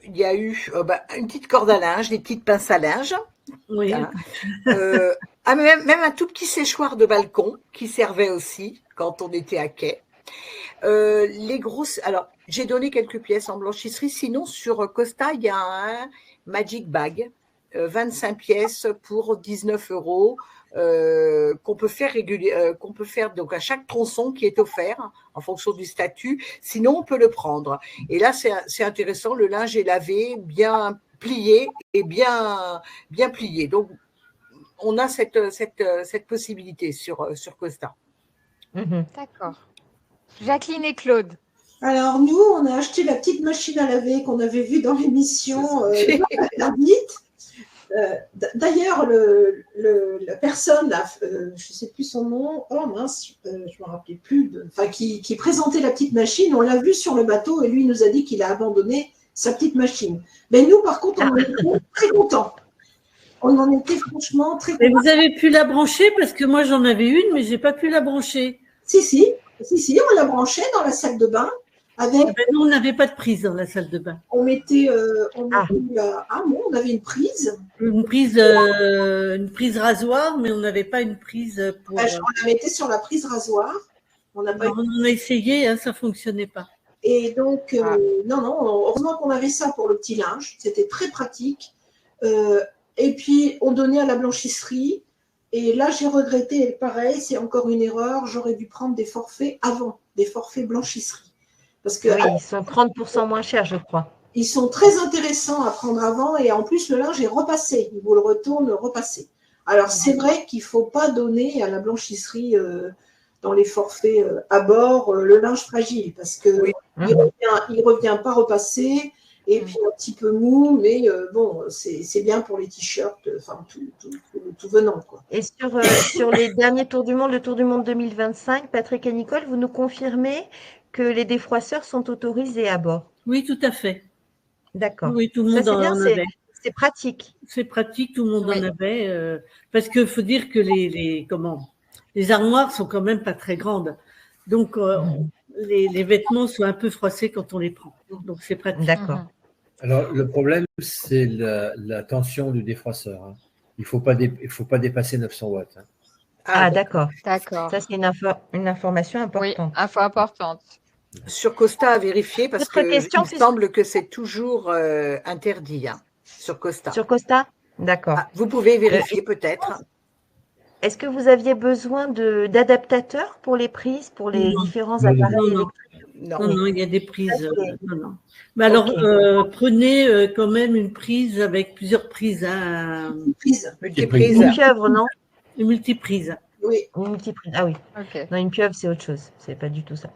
il y a eu une petite corde à linge, des petites pinces à linge. Oui. Voilà. Même un tout petit séchoir de balcon qui servait aussi quand on était à quai. Les grosses. Alors, j'ai donné quelques pièces en blanchisserie. Sinon, sur Costa, il y a un Magic Bag, 25 pièces pour 19 €, qu'on peut faire donc à chaque tronçon qui est offert en fonction du statut. Sinon, on peut le prendre. Et là, c'est intéressant. Le linge est lavé, bien plié et bien plié. Donc, on a cette possibilité sur Costa. D'accord. Jacqueline et Claude. Alors, nous, on a acheté la petite machine à laver qu'on avait vue dans l'émission D'ailleurs, la personne, je ne sais plus son nom, oh mince, je ne me rappelais plus, qui présentait la petite machine, on l'a vu sur le bateau et lui il nous a dit qu'il a abandonné sa petite machine. Mais nous, par contre, on en était très contents. On en était franchement très contents. Et vous avez pu la brancher parce que moi j'en avais une, mais je n'ai pas pu la brancher. Si, on l'a branchée dans la salle de bain. Nous, on n'avait pas de prise dans la salle de bain. On avait une prise. Une prise rasoir, mais on n'avait pas une prise pour. On la mettait sur la prise rasoir. On a essayé, ça ne fonctionnait pas. Et donc, non, heureusement qu'on avait ça pour le petit linge. C'était très pratique. Et puis, on donnait à la blanchisserie. Et là, j'ai regretté, pareil, c'est encore une erreur. J'aurais dû prendre des forfaits avant, des forfaits blanchisserie. Parce que, oui, ils sont 30% moins chers, je crois. Ils sont très intéressants à prendre avant et en plus, le linge est repassé. Il vous le retourne repassé. Alors, c'est vrai qu'il ne faut pas donner à la blanchisserie dans les forfaits à bord le linge fragile parce qu'il ne revient pas repassé et puis un petit peu mou, mais bon, c'est bien pour les t-shirts, enfin, tout venant, quoi. Et sur les derniers Tours du Monde, le Tour du Monde 2025, Patrick et Nicole, vous nous confirmez que les défroisseurs sont autorisés à bord? Oui, tout à fait. D'accord. Oui, tout le monde en avait. C'est pratique. C'est pratique, tout le monde en avait. Parce qu'il faut dire que les armoires sont quand même pas très grandes. Donc, les vêtements sont un peu froissés quand on les prend. Donc, c'est pratique. D'accord. Alors, le problème, c'est la tension du défroisseur. Hein. Il ne faut pas dépasser 900 watts. Hein. Ah, d'accord. D'accord. Ça, c'est une information importante. Oui, info importante. Sur Costa, à vérifier, parce qu'il semble que c'est toujours interdit sur Costa. Sur Costa? D'accord. Vous pouvez vérifier peut-être. Est-ce que vous aviez besoin d'adaptateurs pour les prises, pour les différents appareils électriques? Non, il y a des prises. Non. Mais alors, prenez quand même une prise avec plusieurs prises. Multiprise. Une pieuvre, non? Une multiprise. Oui. Une multiprise. Ah oui. Okay. Non, une pieuvre, c'est autre chose. C'est pas du tout ça.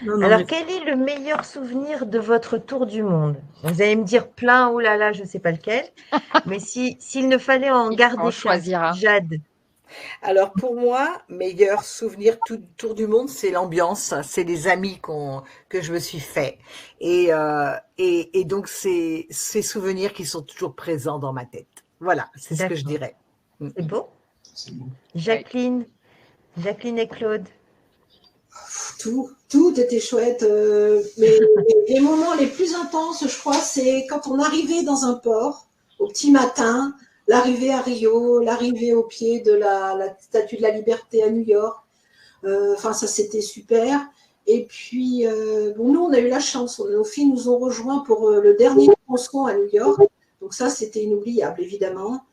Non, alors, quel est le meilleur souvenir de votre tour du monde? Vous allez me dire plein, oh là là, je ne sais pas lequel. Mais s'il ne fallait en garder qu'un, Jade. Alors pour moi, meilleur souvenir tout tour du monde, c'est l'ambiance, c'est les amis que je me suis fait, et donc ces souvenirs qui sont toujours présents dans ma tête. Voilà, c'est ce que je dirais. C'est beau. Jacqueline et Claude. Tout était chouette, mais les moments les plus intenses, je crois, c'est quand on arrivait dans un port au petit matin. L'arrivée à Rio, l'arrivée au pied de la Statue de la Liberté à New York. Ça, c'était super. Et puis, nous, on a eu la chance. Nos filles nous ont rejoints pour le dernier tronçon à New York. Donc ça, c'était inoubliable, évidemment.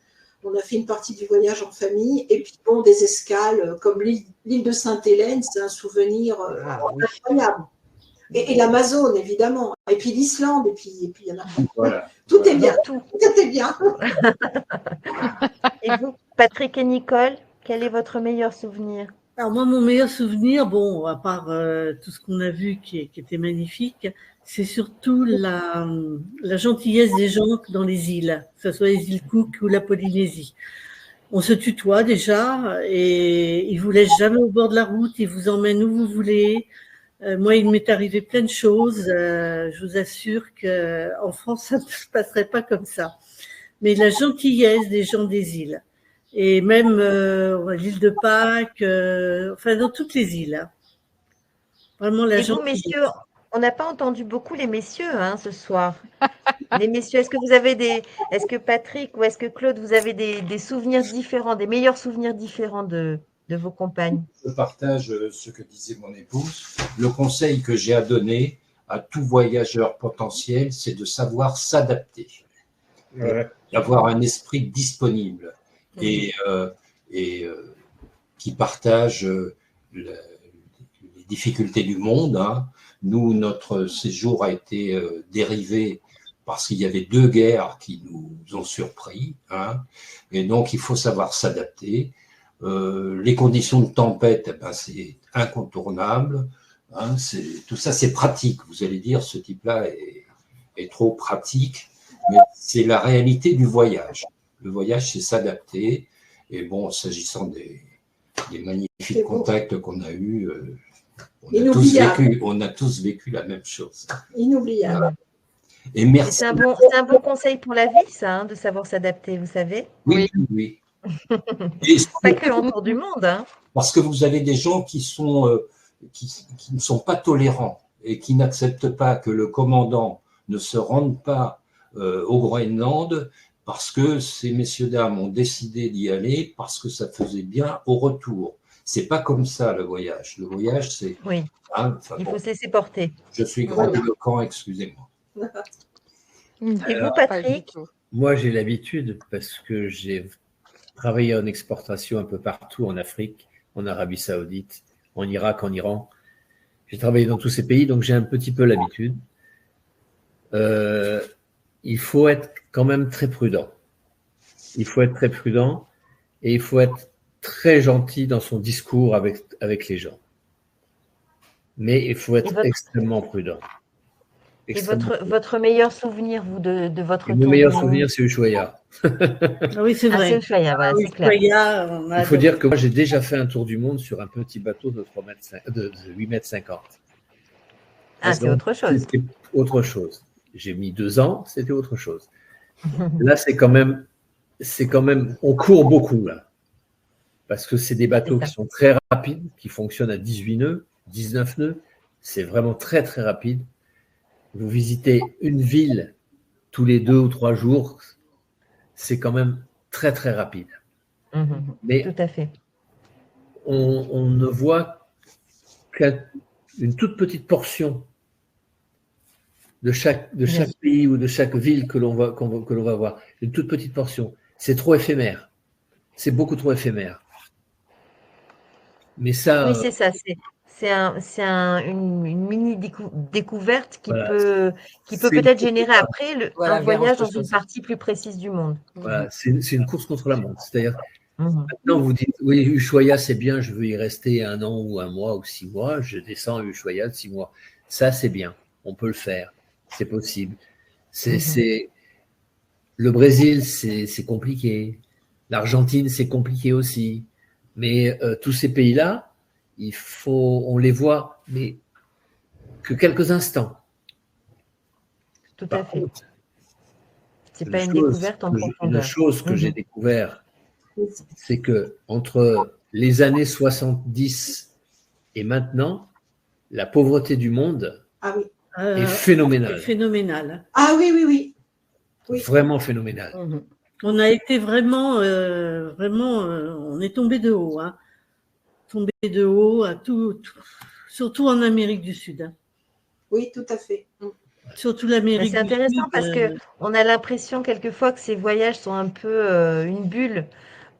On a fait une partie du voyage en famille. Et puis, des escales comme l'île de Sainte-Hélène, c'est un souvenir incroyable. Et l'Amazone, évidemment. Et puis l'Islande, et puis il y en a. Voilà. Tout est bien, tout est bien. Et vous, Patrick et Nicole, quel est votre meilleur souvenir? Alors moi, mon meilleur souvenir, à part tout ce qu'on a vu qui était magnifique, c'est surtout la gentillesse des gens dans les îles, que ce soit les îles Cook ou la Polynésie. On se tutoie déjà et ils vous laissent jamais au bord de la route, ils vous emmènent où vous voulez. Moi, il m'est arrivé plein de choses. Je vous assure qu'en France, ça ne se passerait pas comme ça. Mais la gentillesse des gens des îles, et même l'île de Pâques, enfin dans toutes les îles. Hein. Vraiment la Et vous, gentillesse. messieurs, on n'a pas entendu beaucoup les messieurs ce soir. Les messieurs, est-ce que vous avez est-ce que Patrick ou est-ce que Claude, vous avez des souvenirs différents, des meilleurs souvenirs différents de vos compagnes? Je partage ce que disait mon épouse. Le conseil que j'ai à donner à tout voyageur potentiel, c'est de savoir s'adapter, d'avoir un esprit disponible et qui partage les difficultés du monde. Hein. Nous, notre séjour a été dérivé parce qu'il y avait 2 guerres qui nous ont surpris. Hein. Et donc, il faut savoir s'adapter. Les conditions de tempête, c'est incontournable. Hein, tout ça, c'est pratique. Vous allez dire, ce type-là est trop pratique, mais c'est la réalité du voyage. Le voyage, c'est s'adapter. Et bon, s'agissant des magnifiques contacts qu'on a eus, on a tous vécu la même chose. Inoubliable. Voilà. Et merci. C'est un bon conseil pour la vie, ça, de savoir s'adapter, vous savez? Oui. Pas que l'entour du monde. Hein. Parce que vous avez des gens qui ne sont pas tolérants et qui n'acceptent pas que le commandant ne se rende pas au Groenland parce que ces messieurs-dames ont décidé d'y aller parce que ça faisait bien au retour. C'est pas comme ça le voyage. Le voyage, c'est… Oui, il faut se laisser porter. Je suis grandiloquent, excusez-moi. Et vous, Patrick? Moi, j'ai l'habitude parce que j'ai travaillé en exportation un peu partout en Afrique, en Arabie Saoudite, en Irak, en Iran. J'ai travaillé dans tous ces pays, donc j'ai un petit peu l'habitude. Il faut être quand même très prudent. Il faut être très prudent et il faut être très gentil dans son discours avec les gens. Mais il faut être extrêmement prudent. Et votre meilleur souvenir, vous, de votre tour? Mon meilleur souvenir, c'est Ushuaïa. Oui, c'est vrai. C'est Ushuaïa, voilà, c'est clair. Il faut dire que moi, j'ai déjà fait un tour du monde sur un petit bateau de 8,50 mètres. Ah, c'est autre chose. C'était autre chose. J'ai mis 2 ans, c'était autre chose. Là, c'est quand même, on court beaucoup, là. Parce que c'est des bateaux qui sont très rapides, qui fonctionnent à 18 nœuds, 19 nœuds. C'est vraiment très, très rapide. Vous visitez une ville tous les 2 ou 3 jours, c'est quand même très, très rapide. Mais tout à fait. On ne voit qu'une toute petite portion de chaque pays ou de chaque ville que l'on va voir. Une toute petite portion. C'est trop éphémère. C'est beaucoup trop éphémère. Mais ça… Oui, c'est ça. C'est une mini découverte qui peut peut-être générer après un voyage dans une partie plus précise du monde. Voilà, c'est une course contre la montre. C'est-à-dire, maintenant vous dites, oui, Ushuaïa, c'est bien, je veux y rester 1 an ou 1 mois ou 6 mois, je descends à Ushuaïa de 6 mois. Ça, c'est bien, on peut le faire, c'est possible. Le Brésil, c'est compliqué. L'Argentine, c'est compliqué aussi. Mais tous ces pays-là, on les voit, mais que quelques instants. Tout à fait. C'est pas une découverte en profondeur. Une chose que j'ai découvert, c'est que entre les années 70 et maintenant, la pauvreté du monde est phénoménale. Phénoménale. Ah oui. Vraiment phénoménale. On a été vraiment, on est tombé de haut, hein. Tombé de haut à tout, surtout en Amérique du Sud. Hein. Oui, tout à fait. Surtout l'Amérique du Sud. C'est intéressant parce qu'on a l'impression quelquefois que ces voyages sont un peu une bulle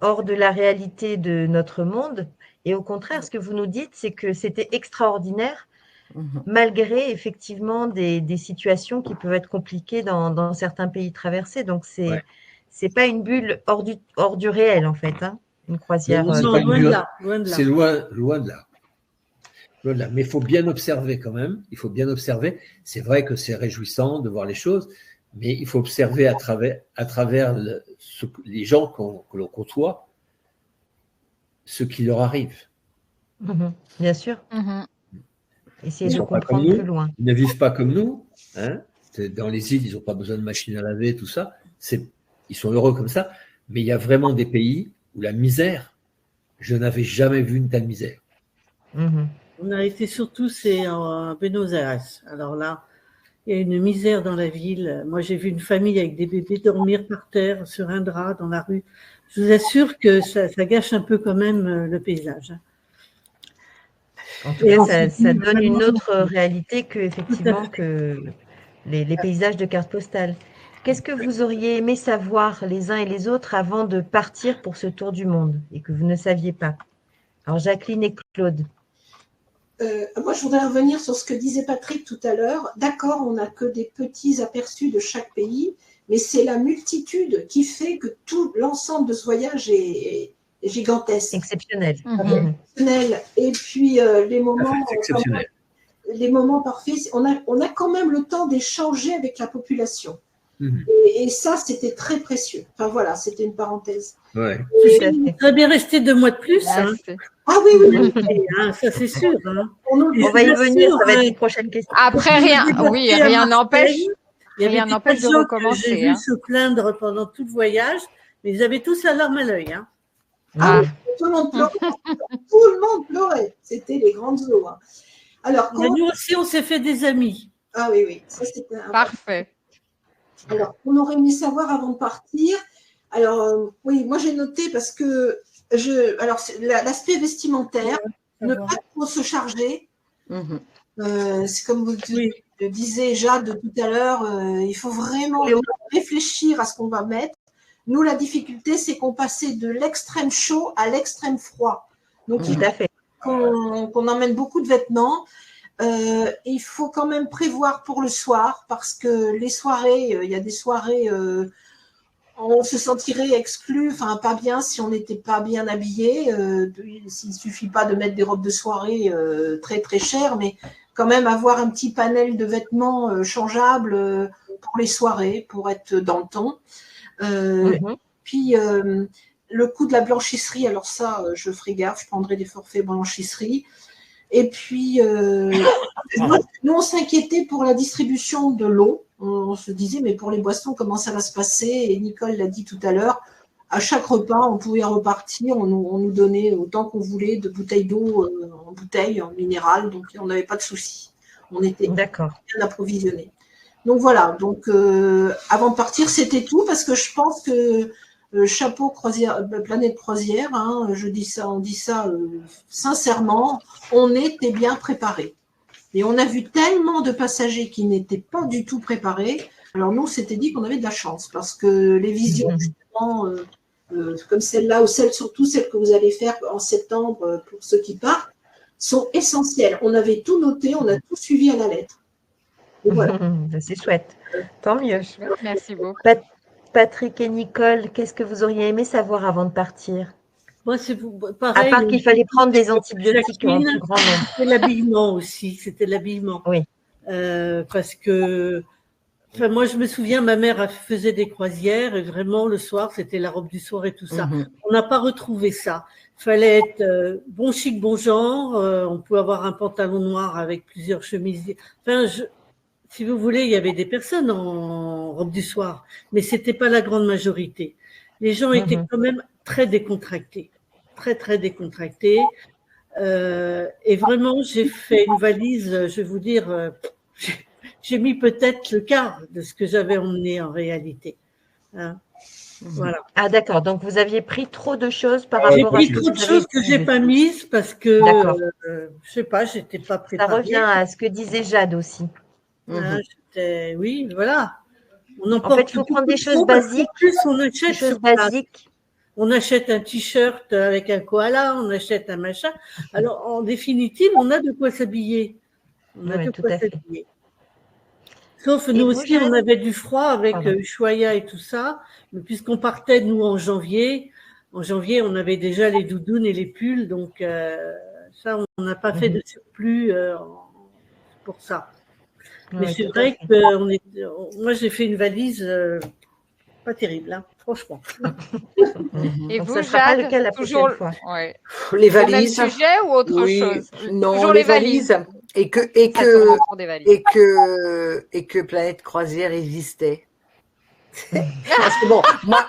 hors de la réalité de notre monde. Et au contraire, ce que vous nous dites, c'est que c'était extraordinaire, malgré effectivement des situations qui peuvent être compliquées dans certains pays traversés. Donc, c'est pas une bulle hors du réel, en fait, hein, une croisière. Non, loin de là. C'est loin de là. Mais il faut bien observer quand même. Il faut bien observer. C'est vrai que c'est réjouissant de voir les choses, mais il faut observer à travers les gens que l'on côtoie ce qui leur arrive. Bien sûr. Essayer de comprendre plus loin. Ils ne vivent pas comme nous. Hein. Dans les îles, ils n'ont pas besoin de machines à laver, tout ça. Ils sont heureux comme ça. Mais il y a vraiment des pays où la misère, je n'avais jamais vu une telle misère. On a été surtout, c'est à Buenos Aires. Alors là, il y a une misère dans la ville. Moi, j'ai vu une famille avec des bébés dormir par terre, sur un drap, dans la rue. Je vous assure que ça gâche un peu quand même le paysage. En tout cas, ça donne une autre réalité que, effectivement, que les paysages de cartes postales. Qu'est-ce que vous auriez aimé savoir les uns et les autres avant de partir pour ce tour du monde et que vous ne saviez pas? Alors, Jacqueline et Claude. Moi, je voudrais revenir sur ce que disait Patrick tout à l'heure. D'accord, on n'a que des petits aperçus de chaque pays, mais c'est la multitude qui fait que tout l'ensemble de ce voyage est gigantesque. Exceptionnel. Exceptionnel. Et puis, les moments parfaits, on a quand même le temps d'échanger avec la population. Et ça, c'était très précieux. Enfin, voilà, c'était une parenthèse. Ouais. Très bien rester 2 mois de plus. Ah oui. Ça, c'est sûr. On va y venir, ça va être une prochaine question. Après, rien n'empêche. Rien n'empêche de recommencer. J'ai vu se plaindre pendant tout le voyage, mais ils avaient tous la larme à l'œil. Tout le monde pleurait. Tout le monde pleurait. C'était les grandes eaux. Alors, nous aussi, on s'est fait des amis. Ah oui. Ça, c'était parfait. Alors, on aurait aimé savoir avant de partir. Alors, oui, moi j'ai noté parce que l'aspect vestimentaire, ne pas trop se charger. C'est comme vous le disiez Jade tout à l'heure, il faut vraiment réfléchir à ce qu'on va mettre. Nous, la difficulté, c'est qu'on passait de l'extrême chaud à l'extrême froid. Donc, tout à fait. Qu'on emmène beaucoup de vêtements. Il faut quand même prévoir pour le soir parce que les soirées, il y a des soirées, on se sentirait exclu, enfin pas bien si on n'était pas bien habillé. Il ne suffit pas de mettre des robes de soirée très très chères, mais quand même avoir un petit panel de vêtements changeables pour les soirées, pour être dans le ton. Puis le coût de la blanchisserie, alors ça, je ferai gaffe, je prendrai des forfaits blanchisserie. Et puis, nous, on s'inquiétait pour la distribution de l'eau. On se disait, mais pour les boissons, comment ça va se passer? Et Nicole l'a dit tout à l'heure, à chaque repas, on pouvait repartir, on nous donnait autant qu'on voulait de bouteilles d'eau en bouteilles, en minérales, donc on n'avait pas de souci. On était bien approvisionnés. Donc voilà, donc avant de partir, c'était tout, parce que je pense que chapeau croisière, planète croisière, on dit ça sincèrement, on était bien préparés. Et on a vu tellement de passagers qui n'étaient pas du tout préparés. Alors nous, on s'était dit qu'on avait de la chance, parce que les visions, justement, comme celle-là, ou surtout celle que vous allez faire en septembre pour ceux qui partent, sont essentielles. On avait tout noté, on a tout suivi à la lettre. Et voilà. C'est chouette. Tant mieux. Merci beaucoup. Patrick et Nicole, qu'est-ce que vous auriez aimé savoir avant de partir? Moi, c'est pareil. À part qu'il fallait prendre des antibiotiques en plus grand nombre. C'était l'habillement aussi. C'était l'habillement. Oui. Parce que, moi, je me souviens, ma mère faisait des croisières et vraiment le soir, c'était la robe du soir et tout ça. On n'a pas retrouvé ça. Il fallait être bon chic, bon genre. On pouvait avoir un pantalon noir avec plusieurs chemises. Enfin, si vous voulez, il y avait des personnes en robe du soir, mais c'était pas la grande majorité. Les gens étaient quand même très décontractés, très très décontractés. Et vraiment, j'ai fait une valise. Je vais vous dire, j'ai mis peut-être le quart de ce que j'avais emmené en réalité. Voilà. Ah d'accord. Donc vous aviez pris trop de choses par rapport à ce que trop de choses que j'ai pas mises parce que je sais pas, j'étais pas préparée. Ça revient à ce que disait Jade aussi. Oui, voilà. En fait, il faut prendre des choses basiques. Plus on achète des choses basiques. On achète un t-shirt avec un koala, on achète un machin. Alors, en définitive, on a de quoi s'habiller. On a de quoi s'habiller. Sauf nous aussi, on avait du froid avec Ushuaïa et tout ça. Mais puisqu'on partait, nous, en janvier, on avait déjà les doudounes et les pulls. Donc, ça, on n'a pas fait de surplus pour ça. Mais c'est vrai que moi, j'ai fait une valise pas terrible, hein, franchement. Et Donc, vous, ça sera pas le Jade, cas la toujours prochaine fois. ouais. Les Le même valises. sujet ou autre Oui, chose? non, Toujours les les valises. et Ça tourne autour des valises. que Planète Croisière existait. Parce que bon, moi,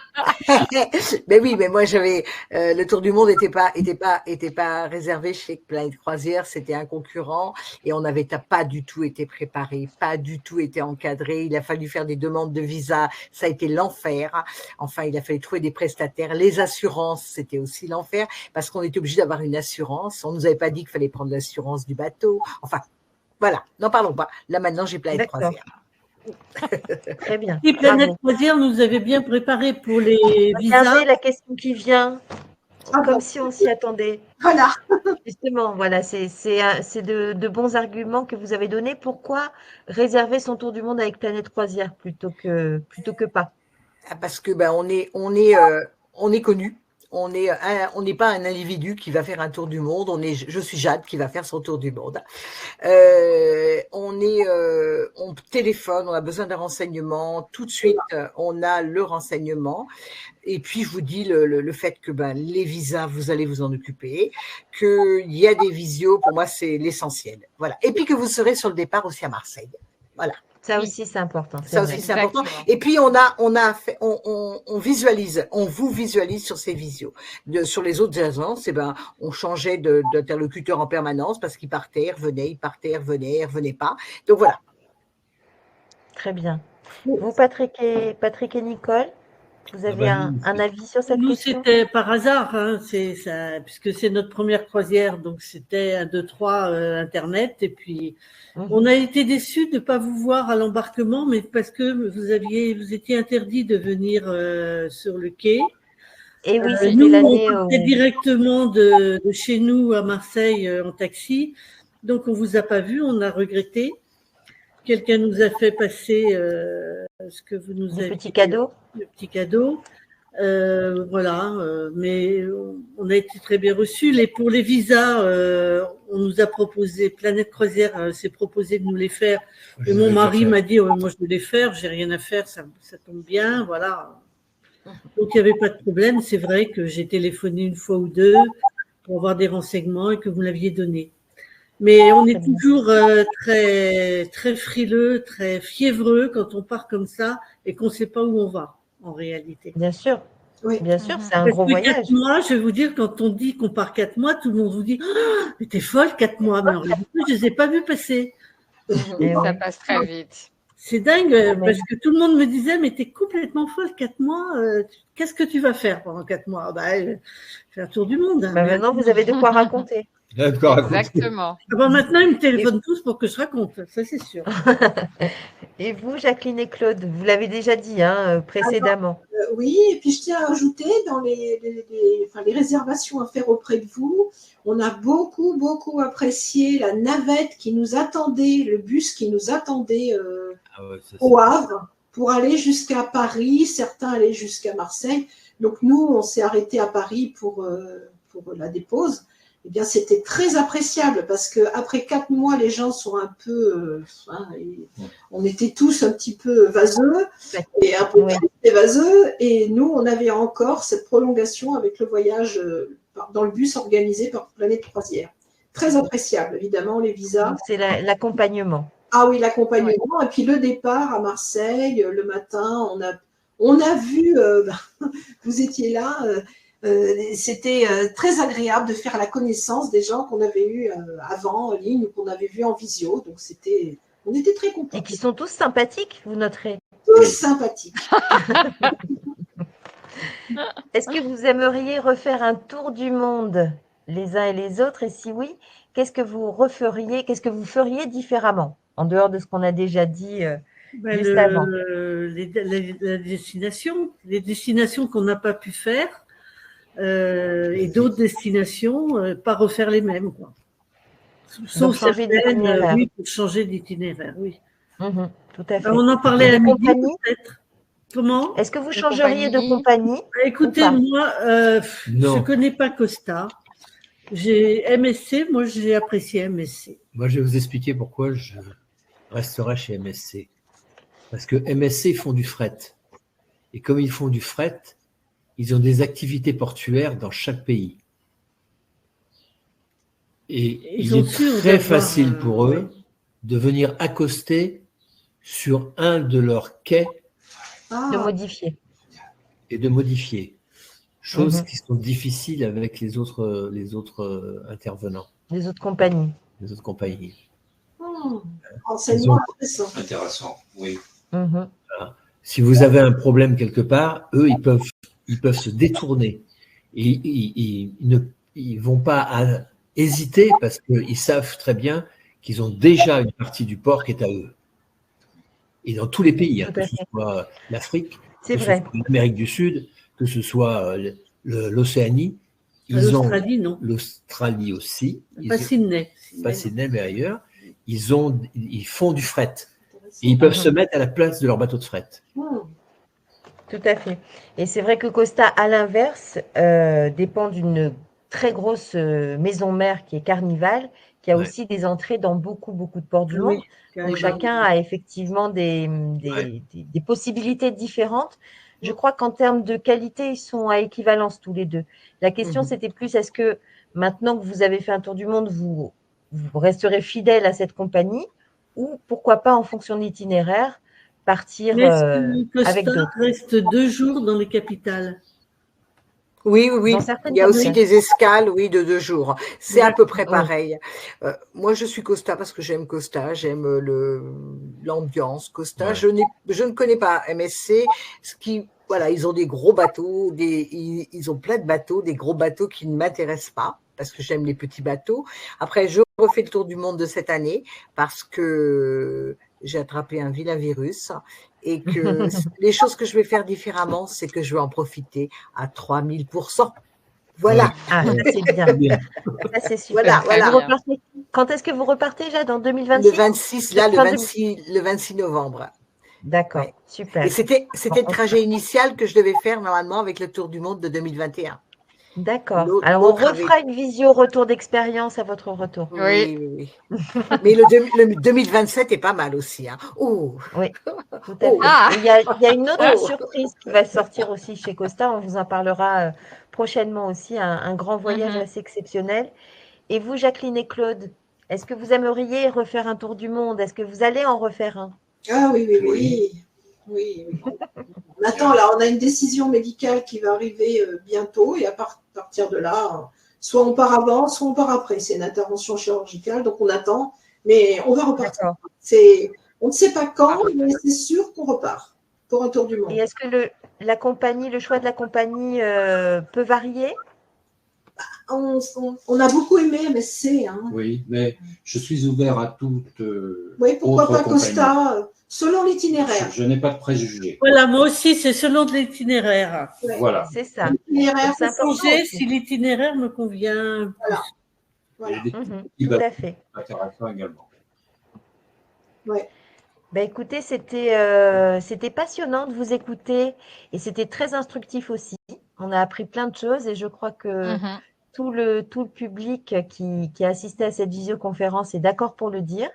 mais oui, mais moi j'avais le Tour du Monde était pas réservé chez Planète Croisière, c'était un concurrent et on n'avait pas du tout été préparé, pas du tout été encadré. Il a fallu faire des demandes de visa, ça a été l'enfer. Enfin, il a fallu trouver des prestataires, les assurances, c'était aussi l'enfer parce qu'on était obligé d'avoir une assurance. On nous avait pas dit qu'il fallait prendre l'assurance du bateau. Enfin, voilà, n'en parlons pas. Là maintenant, j'ai Planète D'accord. Croisière. Très bien. Et Planète Bravo. Croisière nous avait bien préparé pour les visas. Regardez la question qui vient, Ah comme bon. si on s'y attendait. Voilà. Justement, voilà, c'est de bons arguments que vous avez donnés. Pourquoi réserver son tour du monde avec Planète Croisière plutôt que pas? Parce que on est connu. On n'est pas un individu qui va faire un tour du monde. Je suis Jade qui va faire son tour du monde. On téléphone, on a besoin d'un renseignement. Tout de suite, on a le renseignement. Et puis, je vous dis le fait que les visas, vous allez vous en occuper, qu'il y a des visios, pour moi, c'est l'essentiel. Voilà. Et puis que vous serez sur le départ aussi à Marseille. Voilà. Ça aussi, c'est important. Ça aussi, c'est important. Et puis, on visualise, on vous visualise sur ces visios. Sur les autres agences, on changeait d'interlocuteur en permanence parce qu'ils partaient, revenaient, ils revenaient pas. Donc, voilà. Très bien. Vous, Patrick et Nicole, vous avez un avis sur cette Nous, question? c'était par hasard, hein, puisque c'est notre première croisière, donc c'était 1, 2, 3 Internet. Et puis, on a été déçus de ne pas vous voir à l'embarquement, mais parce que vous étiez interdit de venir sur le quai. Et oui, c'était nous, l'année on partait directement de chez nous à Marseille en taxi, donc on vous a pas vu, on a regretté. Quelqu'un nous a fait passer ce que vous nous avez petit cadeau. Le petit cadeau. Voilà, mais on a été très bien reçus. Pour les visas, on nous a proposé, Planète Croisière s'est proposé de nous les faire. Et mon mari m'a dit, moi je veux les faire, j'ai rien à faire, ça tombe bien, voilà. Donc il n'y avait pas de problème. C'est vrai que j'ai téléphoné une fois ou deux pour avoir des renseignements et que vous l'aviez donné. Mais on est toujours très, très frileux, très fiévreux quand on part comme ça et qu'on ne sait pas où on va, en réalité. Bien sûr. Oui. Bien sûr, c'est un gros voyage. 4 mois, je vais vous dire, quand on dit qu'on part 4 mois, tout le monde vous dit « Mais t'es folle, 4 mois !» Mais en réalité, je ne les ai pas vus passer. Et ça passe très vite. C'est dingue, parce que tout le monde me disait « Mais t'es complètement folle, 4 mois, qu'est-ce que tu vas faire pendant 4 mois ?» Je fais un tour du monde. Maintenant, vous avez de quoi raconter. Exactement. Maintenant, ils me téléphonent tous pour que je raconte, ça c'est sûr. Et vous, Jacqueline et Claude, vous l'avez déjà dit précédemment. Oui, et puis je tiens à ajouter, dans les réservations à faire auprès de vous, on a beaucoup, beaucoup apprécié la navette qui nous attendait, le bus qui nous attendait au Havre pour aller jusqu'à Paris. Certains allaient jusqu'à Marseille. Donc nous, on s'est arrêté à Paris pour la dépose. Eh bien, c'était très appréciable parce qu'après 4 mois, les gens sont un peu… on était tous un petit peu vaseux et un peu vaseux. Et nous, on avait encore cette prolongation avec le voyage dans le bus organisé par Planète Croisière. Très appréciable, évidemment, les visas. C'est l'accompagnement. Ah oui, l'accompagnement. Et puis le départ à Marseille, le matin, on a vu, vous étiez là… c'était très agréable de faire la connaissance des gens qu'on avait eus avant en ligne ou qu'on avait vus en visio. Donc, on était très contents. Et qui sont tous sympathiques, vous noterez. Tous sympathiques. Est-ce que vous aimeriez refaire un tour du monde les uns et les autres? Et si oui, qu'est-ce que vous referiez, qu'est-ce que vous feriez différemment, en dehors de ce qu'on a déjà dit juste avant? Les destinations qu'on n'a pas pu faire. Et d'autres destinations, pas refaire les mêmes, quoi. Sauf changer d'itinéraire. Oui, pour changer d'itinéraire, oui. Tout à fait. On en parlait à midi, peut-être. Comment? Est-ce que vous changeriez de compagnie? Écoutez, moi, je ne connais pas Costa. J'ai MSC, moi j'ai apprécié MSC. Moi, je vais vous expliquer pourquoi je resterai chez MSC. Parce que MSC font du fret. Et comme ils font du fret, ils ont des activités portuaires dans chaque pays. Et il est très facile pour eux de venir accoster sur un de leurs quais de modifier. Et de modifier. Choses qui sont difficiles avec les autres intervenants. Les autres compagnies. Les autres compagnies. Enseignement intéressant, oui. Voilà. Si vous avez un problème quelque part, eux, ils peuvent se détourner. Et ils ne vont pas hésiter parce qu'ils savent très bien qu'ils ont déjà une partie du port qui est à eux. Et dans tous les pays, que ce soit l'Afrique, que ce soit l'Amérique du Sud, que ce soit l'Océanie, l'Australie, non. L'Australie aussi. Pas Sydney. Pas Sydney, mais ailleurs. Ils font du fret. Et ils peuvent se mettre à la place de leur bateau de fret. Tout à fait. Et c'est vrai que Costa, à l'inverse, dépend d'une très grosse maison mère qui est Carnival, qui a aussi des entrées dans beaucoup de ports du monde. Donc chacun a effectivement des possibilités différentes. Je crois qu'en termes de qualité, ils sont à équivalence tous les deux. La question, c'était plus, est-ce que maintenant que vous avez fait un tour du monde, vous resterez fidèle à cette compagnie ou pourquoi pas, en fonction de l'itinéraire, partir avec d'autres. Reste 2 jours dans les capitales. Oui. Il y a aussi des escales, de 2 jours. C'est à peu près pareil. Moi, je suis Costa parce que j'aime Costa, j'aime l'ambiance Costa. Je ne connais pas MSC, ils ont des gros bateaux, ils ont plein de bateaux, des gros bateaux qui ne m'intéressent pas parce que j'aime les petits bateaux. Après, je refais le tour du monde de cette année parce que j'ai attrapé un vilain virus et que les choses que je vais faire différemment, c'est que je vais en profiter à 3000%. Voilà. Ah, ça c'est bien. Ça c'est super. Voilà. Quand est-ce que vous repartez, Jade, en 2026? Le 26 novembre. D'accord, super. Et c'était le trajet initial que je devais faire normalement avec le tour du monde de 2021. D'accord. Alors, on refera une visio retour d'expérience à votre retour. Oui. Mais le 2027 est pas mal aussi. Oui, tout à fait. Il y a une autre surprise qui va sortir aussi chez Costa. On vous en parlera prochainement aussi. Un grand voyage assez exceptionnel. Et vous, Jacqueline et Claude, est-ce que vous aimeriez refaire un tour du monde? Est-ce que vous allez en refaire un? Ah oui. Maintenant, là, on a une décision médicale qui va arriver bientôt et à partir de là, soit on part avant, soit on part après. C'est une intervention chirurgicale, donc on attend, mais on va repartir. On ne sait pas quand, mais c'est sûr qu'on repart pour un tour du monde. Et est-ce que le choix de la compagnie peut varier? On a beaucoup aimé MSC. Oui, mais je suis ouvert à toute pourquoi pas Costa, selon l'itinéraire. Je n'ai pas de préjugés. Voilà, moi aussi, c'est selon l'itinéraire. Voilà. C'est ça. L'itinéraire, c'est changer si l'itinéraire me convient. Voilà. Tout à fait. Intéressant également. Ouais. Écoutez, c'était passionnant de vous écouter et c'était très instructif aussi. On a appris plein de choses et je crois que tout le public qui a assisté à cette visioconférence est d'accord pour le dire.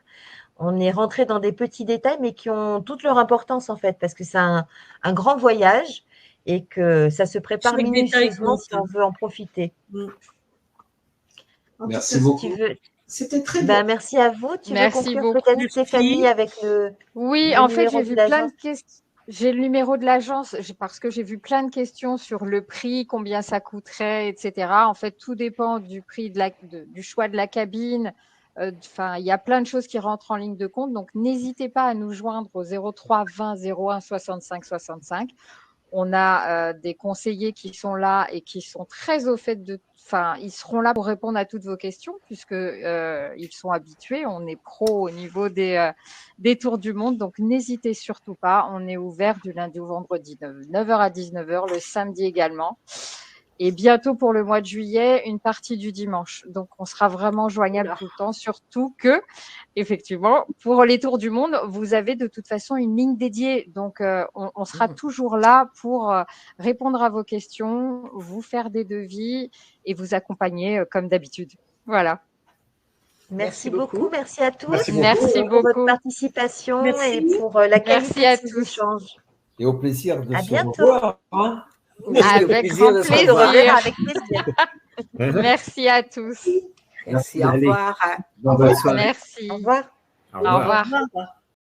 On est rentré dans des petits détails, mais qui ont toute leur importance en fait, parce que c'est un grand voyage et que ça se prépare minutieusement si on veut en profiter. Merci beaucoup. C'était très bien. Merci à vous. Tu veux conclure peut-être, Stéphanie, avec le en fait, j'ai vu plein de questions. J'ai le numéro de l'agence parce que j'ai vu plein de questions sur le prix, combien ça coûterait, etc. En fait, tout dépend du prix du choix de la cabine. Il y a plein de choses qui rentrent en ligne de compte. Donc, n'hésitez pas à nous joindre au 03 20 01 65 65. On a des conseillers qui sont là et qui sont très au fait ils seront là pour répondre à toutes vos questions puisque ils sont habitués. On est pro au niveau des tours du monde. Donc, n'hésitez surtout pas. On est ouvert du lundi au vendredi, de 9h à 19h, le samedi également. Et bientôt pour le mois de juillet, une partie du dimanche. Donc, on sera vraiment joignable tout le temps, surtout que, effectivement, pour les tours du monde, vous avez de toute façon une ligne dédiée. Donc, on sera toujours là pour répondre à vos questions, vous faire des devis et vous accompagner comme d'habitude. Voilà. Merci beaucoup. Merci à tous. Merci beaucoup pour votre participation et pour la qualité de ces échanges. Et au plaisir de À se bientôt. revoir. Hein. Avec grand plaisir. Avec plaisir. Merci à tous. Merci, au revoir. Bonne soirée. Merci. Au revoir. Au Au revoir. Au revoir.